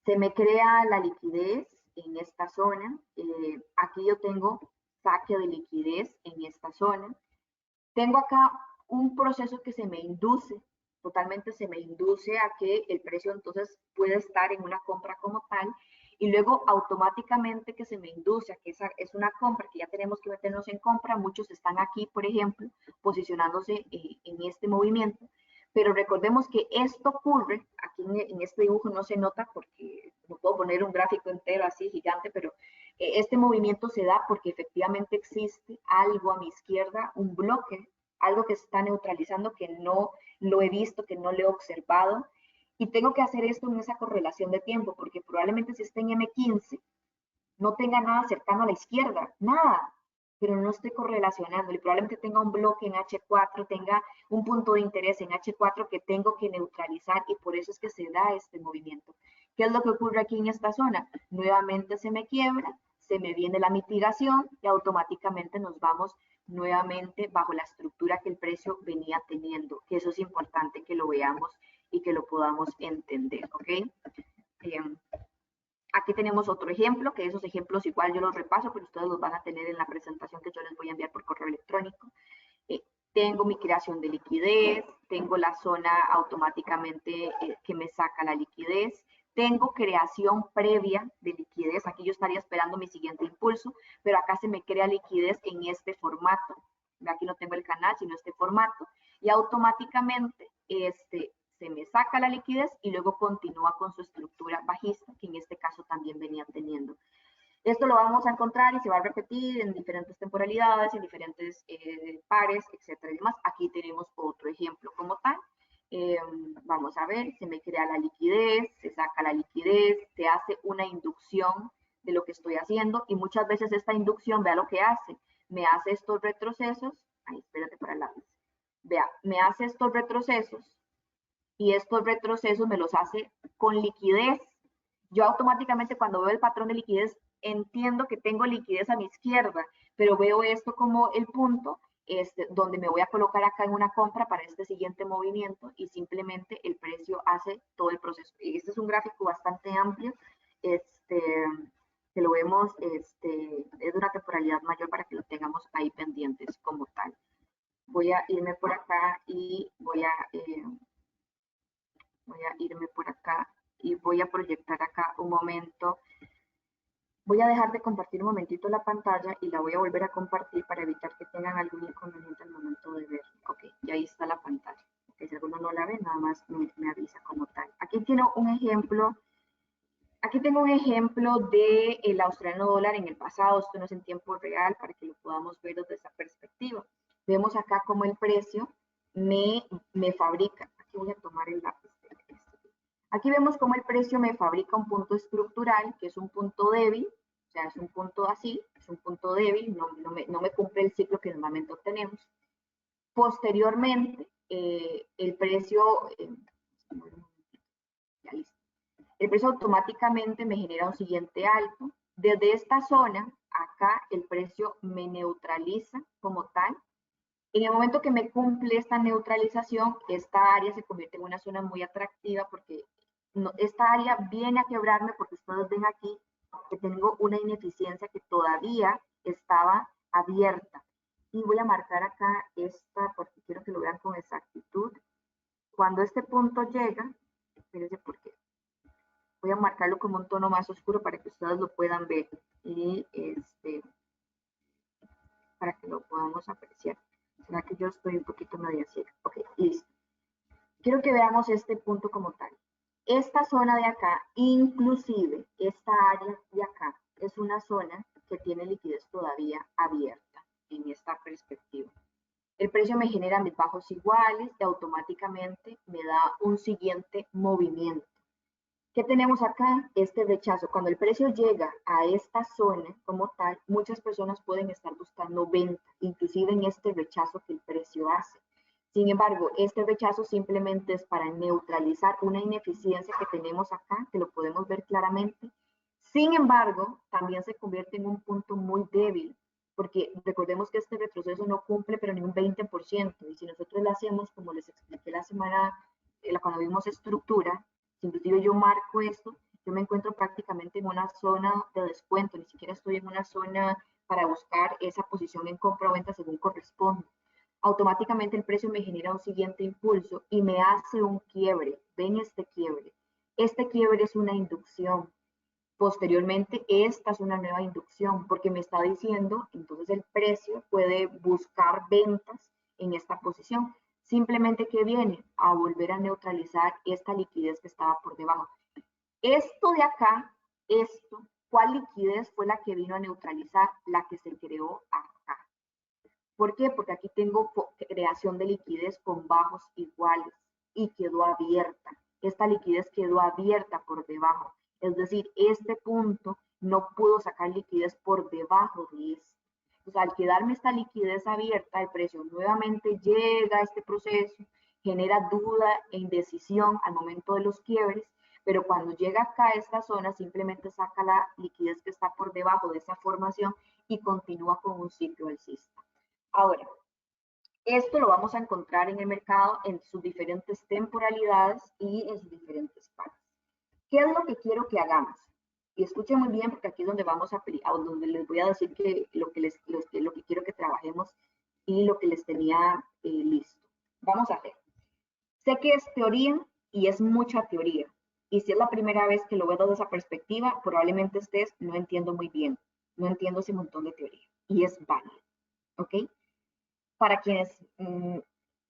Se me crea la liquidez en esta zona. Aquí yo tengo saque de liquidez en esta zona. Tengo acá un proceso que se me induce, totalmente se me induce a que el precio entonces puede estar en una compra como tal, y luego automáticamente que se me induce a que esa es una compra, que ya tenemos que meternos en compra. Muchos están aquí, por ejemplo, posicionándose en este movimiento, pero recordemos que esto ocurre, aquí en este dibujo no se nota porque no puedo poner un gráfico entero así gigante, pero este movimiento se da porque efectivamente existe algo a mi izquierda, un bloque, algo que está neutralizando, que no lo he visto, que no lo he observado, y tengo que hacer esto en esa correlación de tiempo, porque probablemente si esté en M15, no tenga nada cercano a la izquierda, nada, pero no estoy correlacionando, y probablemente tenga un bloque en H4, tenga un punto de interés en H4 que tengo que neutralizar, y por eso es que se da este movimiento. ¿Qué es lo que ocurre aquí en esta zona? Nuevamente se me quiebra, se me viene la mitigación y automáticamente nos vamos nuevamente bajo la estructura que el precio venía teniendo, que eso es importante que lo veamos y que lo podamos entender, ¿ok? Bien. Aquí tenemos otro ejemplo, que esos ejemplos igual yo los repaso, pero ustedes los van a tener en la presentación que yo les voy a enviar por correo electrónico. Tengo mi creación de liquidez, tengo la zona automáticamente que me saca la liquidez, tengo creación previa de liquidez, aquí yo estaría esperando mi siguiente impulso, pero acá se me crea liquidez en este formato, aquí no tengo el canal, sino este formato, y automáticamente se me saca la liquidez y luego continúa con su estructura bajista, que en este caso también venía teniendo. Esto lo vamos a encontrar y se va a repetir en diferentes temporalidades, en diferentes pares, etcétera y demás. Aquí tenemos otro ejemplo como tal. Vamos a ver, se me crea la liquidez, se saca la liquidez, se hace una inducción de lo que estoy haciendo y muchas veces esta inducción, vea lo que hace, me hace estos retrocesos, ay, espérate para el lápiz, vea, me hace estos retrocesos y estos retrocesos me los hace con liquidez. Yo automáticamente cuando veo el patrón de liquidez entiendo que tengo liquidez a mi izquierda, pero veo esto como el punto donde me voy a colocar acá en una compra para este siguiente movimiento y simplemente el precio hace todo el proceso. Y este es un gráfico bastante amplio, que lo vemos, es de una temporalidad mayor para que lo tengamos ahí pendientes como tal. Voy a irme por acá y voy a irme por acá y voy a proyectar acá un momento. Voy a dejar de compartir un momentito la pantalla y la voy a volver a compartir para evitar que tengan algún inconveniente al momento de ver. Ok, y ahí está la pantalla. Okay, si alguno no la ve, nada más me avisa como tal. Aquí tengo un ejemplo. Aquí tengo un ejemplo del australiano dólar en el pasado. Esto no es en tiempo real para que lo podamos ver desde esa perspectiva. Vemos acá cómo el precio me fabrica. Aquí voy a tomar el lápiz. Aquí vemos cómo el precio me fabrica un punto estructural, que es un punto débil, o sea, es un punto así, es un punto débil, no me cumple el ciclo que normalmente obtenemos. Posteriormente, el precio, ya listo. El precio automáticamente me genera un siguiente alto. Desde esta zona, acá el precio me neutraliza como tal. En el momento que me cumple esta neutralización, esta área se convierte en una zona muy atractiva porque esta área viene a quebrarme porque ustedes ven aquí que tengo una ineficiencia que todavía estaba abierta. Y voy a marcar acá esta porque quiero que lo vean con exactitud. Cuando este punto llega, espérense por qué. Voy a marcarlo como un tono más oscuro para que ustedes lo puedan ver y para que lo podamos apreciar. ¿Será que yo estoy un poquito media ciega? Ok, listo. Quiero que veamos este punto como tal. Esta zona de acá, inclusive esta área de acá, es una zona que tiene liquidez todavía abierta en esta perspectiva. El precio me genera mis bajos iguales y automáticamente me da un siguiente movimiento. ¿Qué tenemos acá? Este rechazo. Cuando el precio llega a esta zona como tal, muchas personas pueden estar buscando venta, inclusive en este rechazo que el precio hace. Sin embargo, este rechazo simplemente es para neutralizar una ineficiencia que tenemos acá, que lo podemos ver claramente. Sin embargo, también se convierte en un punto muy débil, porque recordemos que este retroceso no cumple pero ni un 20%, y si nosotros lo hacemos, como les expliqué la semana, cuando vimos estructura, si inclusive yo marco esto, yo me encuentro prácticamente en una zona de descuento, ni siquiera estoy en una zona para buscar esa posición en compra o venta según corresponde. automáticamente el precio me genera un siguiente impulso y me hace un quiebre. Ven este quiebre. Este quiebre es una inducción. Posteriormente, esta es una nueva inducción porque me está diciendo, entonces el precio puede buscar ventas en esta posición. Simplemente que viene a volver a neutralizar esta liquidez que estaba por debajo. Esto de acá, ¿cuál liquidez fue la que vino a neutralizar? La que se creó acá. ¿Por qué? Porque aquí tengo creación de liquidez con bajos iguales y quedó abierta. Esta liquidez quedó abierta por debajo. Es decir, este punto no pudo sacar liquidez por debajo de este. Entonces, al quedarme esta liquidez abierta, el precio nuevamente llega a este proceso, genera duda e indecisión al momento de los quiebres, pero cuando llega acá a esta zona, simplemente saca la liquidez que está por debajo de esa formación y continúa con un ciclo alcista. Ahora, esto lo vamos a encontrar en el mercado en sus diferentes temporalidades y en sus diferentes pares. ¿Qué es lo que quiero que hagamos? Y escuchen muy bien porque aquí es donde vamos a donde les voy a decir que lo que quiero que trabajemos y lo que les tenía listo. Vamos a hacer. Sé que es teoría y es mucha teoría. Y si es la primera vez que lo veo desde esa perspectiva, probablemente estés, no entiendo muy bien, no entiendo ese montón de teoría. Y es válido, ¿ok? Para quienes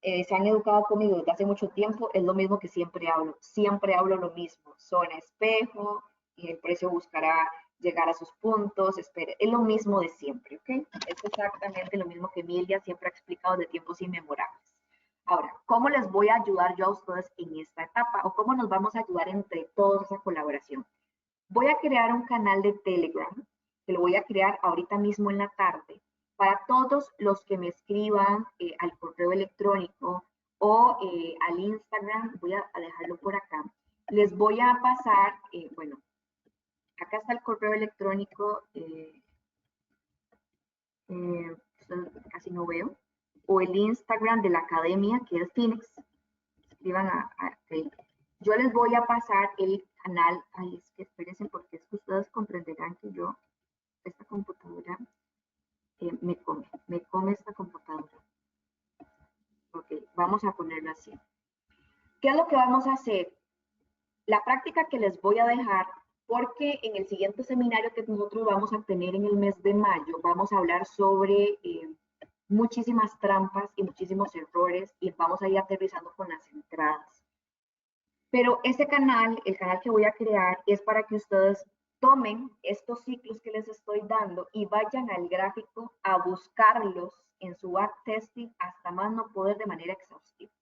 se han educado conmigo desde hace mucho tiempo, es lo mismo que siempre hablo lo mismo, zona espejo, y el precio buscará llegar a sus puntos, es lo mismo de siempre, ¿ok? Es exactamente lo mismo que Emilia siempre ha explicado de tiempos inmemorables. Ahora, ¿cómo les voy a ayudar yo a ustedes en esta etapa? ¿O cómo nos vamos a ayudar entre todos esa colaboración? Voy a crear un canal de Telegram, que lo voy a crear ahorita mismo en la tarde, para todos los que me escriban al correo electrónico o al Instagram, voy a dejarlo por acá. Les voy a pasar, bueno, acá está el correo electrónico, casi no veo, o el Instagram de la academia, que es Phoenix. Escriban okay. Yo les voy a pasar el canal. Ay, es que espérense porque es que ustedes comprenderán que yo, esta computadora, me come esta computadora. Ok, vamos a ponerlo así. ¿Qué es lo que vamos a hacer? La práctica que les voy a dejar, porque en el siguiente seminario que nosotros vamos a tener en el mes de mayo, vamos a hablar sobre muchísimas trampas y muchísimos errores y vamos a ir aterrizando con las entradas. Pero este canal, el canal que voy a crear, es para que ustedes tomen estos ciclos que les estoy dando y vayan al gráfico a buscarlos en su backtesting hasta más no poder de manera exhaustiva.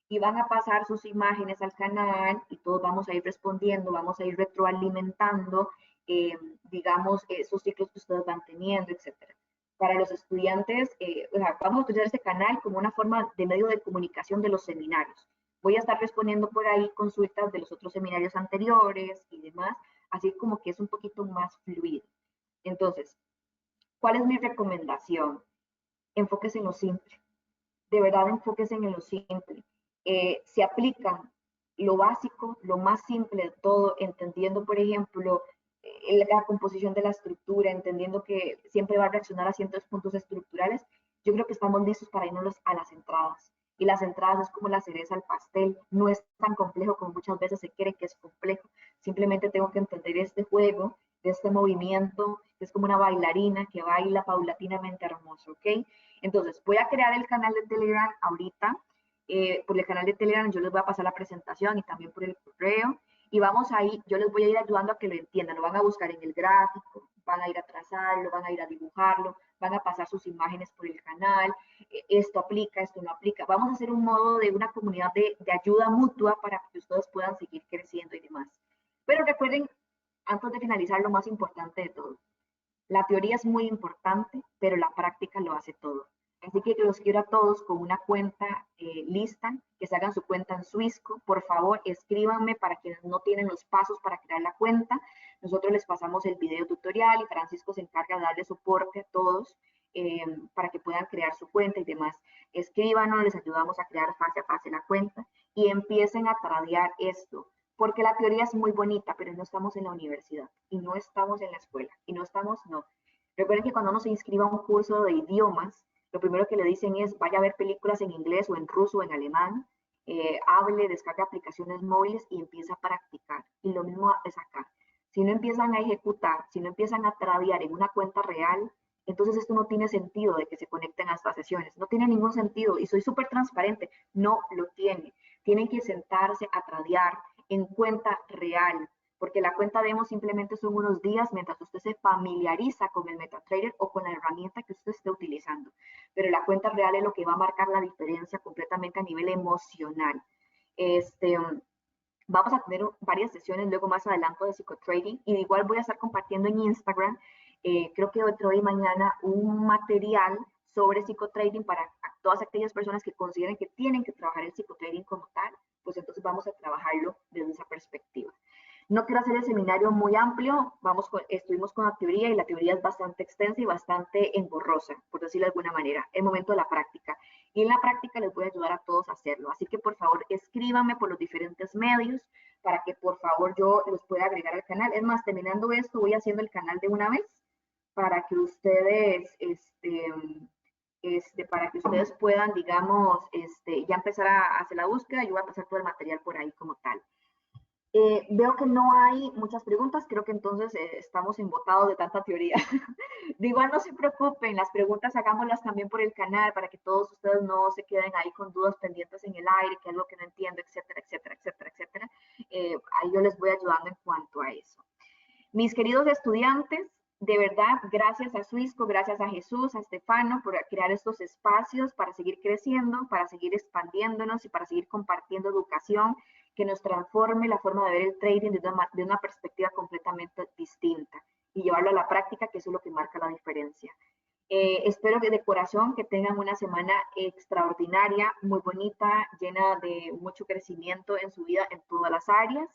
Y van a pasar sus imágenes al canal y todos vamos a ir respondiendo, vamos a ir retroalimentando, digamos, esos ciclos que ustedes van teniendo, etcétera. Para los estudiantes, vamos a utilizar este canal como una forma de medio de comunicación de los seminarios. Voy a estar respondiendo por ahí consultas de los otros seminarios anteriores y demás, así como que es un poquito más fluido. Entonces, ¿cuál es mi recomendación? Enfóquese en lo simple. De verdad, enfóquese en lo simple. Se aplican lo básico, lo más simple de todo, entendiendo, por ejemplo, la composición de la estructura, entendiendo que siempre va a reaccionar a ciertos puntos estructurales. Yo creo que estamos listos para irnos a las entradas. Y las entradas es como la cereza al pastel, no es tan complejo como muchas veces se cree que es complejo. Simplemente tengo que entender este juego, este movimiento, que es como una bailarina que baila paulatinamente hermoso, ¿ok? Entonces, voy a crear el canal de Telegram ahorita. Por el canal de Telegram yo les voy a pasar la presentación y también por el correo. Y vamos ahí, yo les voy a ir ayudando a que lo entiendan. Lo van a buscar en el gráfico, van a ir a trazarlo, van a ir a dibujarlo, van a pasar sus imágenes por el canal. Esto aplica, esto no aplica. Vamos a hacer un modo de una comunidad de ayuda mutua para que ustedes puedan seguir creciendo y demás. Pero recuerden, antes de finalizar, lo más importante de todo. La teoría es muy importante, pero la práctica lo hace todo. Así que los quiero a todos con una cuenta lista, que se hagan su cuenta en Swissco. Por favor, escríbanme para quienes no tienen los pasos para crear la cuenta. Nosotros les pasamos el video tutorial y Francisco se encarga de darle soporte a todos para que puedan crear su cuenta y demás. Escríbanos, les ayudamos a crear fase a fase la cuenta y empiecen a tradear esto. Porque la teoría es muy bonita, pero no estamos en la universidad y no estamos en la escuela y no estamos, no. Recuerden que cuando uno se inscriba a un curso de idiomas, lo primero que le dicen es vaya a ver películas en inglés o en ruso o en alemán, hable, descargue aplicaciones móviles y empieza a practicar. Y lo mismo es acá. Si no empiezan a ejecutar, si no empiezan a tradear en una cuenta real, entonces esto no tiene sentido de que se conecten a estas sesiones. No tiene ningún sentido y soy súper transparente. No lo tiene. Tienen que sentarse a tradear en cuenta real, porque la cuenta demo simplemente son unos días mientras usted se familiariza con el MetaTrader o con la herramienta que usted esté utilizando. Pero la cuenta real es lo que va a marcar la diferencia completamente a nivel emocional. Vamos a tener varias sesiones luego más adelante de psicotrading y igual voy a estar compartiendo en Instagram, creo que hoy y mañana, un material sobre psicotrading para todas aquellas personas que consideren que tienen que trabajar el psicotrading como tal, pues entonces vamos a trabajarlo desde esa perspectiva. No quiero hacer el seminario muy amplio, estuvimos con la teoría y la teoría es bastante extensa y bastante engorrosa, por decirlo de alguna manera, el momento de la práctica. Y en la práctica les voy a ayudar a todos a hacerlo. Así que por favor escríbanme por los diferentes medios para que por favor yo los pueda agregar al canal. Es más, terminando esto voy haciendo el canal de una vez para que ustedes, para que ustedes puedan, digamos, ya empezar a hacer la búsqueda. Yo voy a pasar todo el material por ahí como tal. Veo que no hay muchas preguntas, creo que entonces estamos embotados de tanta teoría. De igual no se preocupen, las preguntas hagámoslas también por el canal para que todos ustedes no se queden ahí con dudas pendientes en el aire, que es lo que no entiendo, etcétera, etcétera, etcétera, etcétera. Ahí yo les voy ayudando en cuanto a eso. Mis queridos estudiantes, de verdad, gracias a Suisco, gracias a Jesús, a Estefano, por crear estos espacios para seguir creciendo, para seguir expandiéndonos y para seguir compartiendo educación que nos transforme la forma de ver el trading de una perspectiva completamente distinta y llevarlo a la práctica, que eso es lo que marca la diferencia. Espero que de corazón que tengan una semana extraordinaria, muy bonita, llena de mucho crecimiento en su vida en todas las áreas.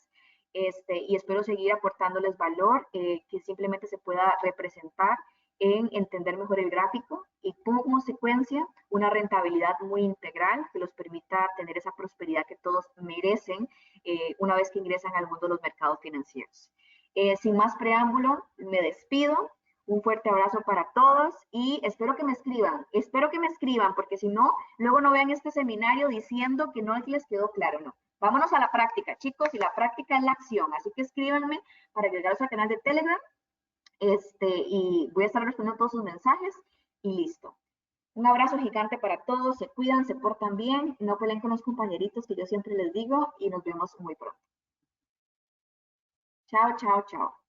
Y espero seguir aportándoles valor que simplemente se pueda representar en entender mejor el gráfico y como consecuencia una rentabilidad muy integral que los permita tener esa prosperidad que todos merecen una vez que ingresan al mundo de los mercados financieros. Sin más preámbulo, me despido. Un fuerte abrazo para todos y espero que me escriban, porque si no, luego no vean este seminario diciendo que no les quedó claro, no. Vámonos a la práctica, chicos, y la práctica es la acción, así que escríbanme para agregarlos al canal de Telegram, y voy a estar respondiendo todos sus mensajes y listo. Un abrazo gigante para todos, se cuidan, se portan bien, no peleen con los compañeritos que yo siempre les digo y nos vemos muy pronto. Chao, chao, chao.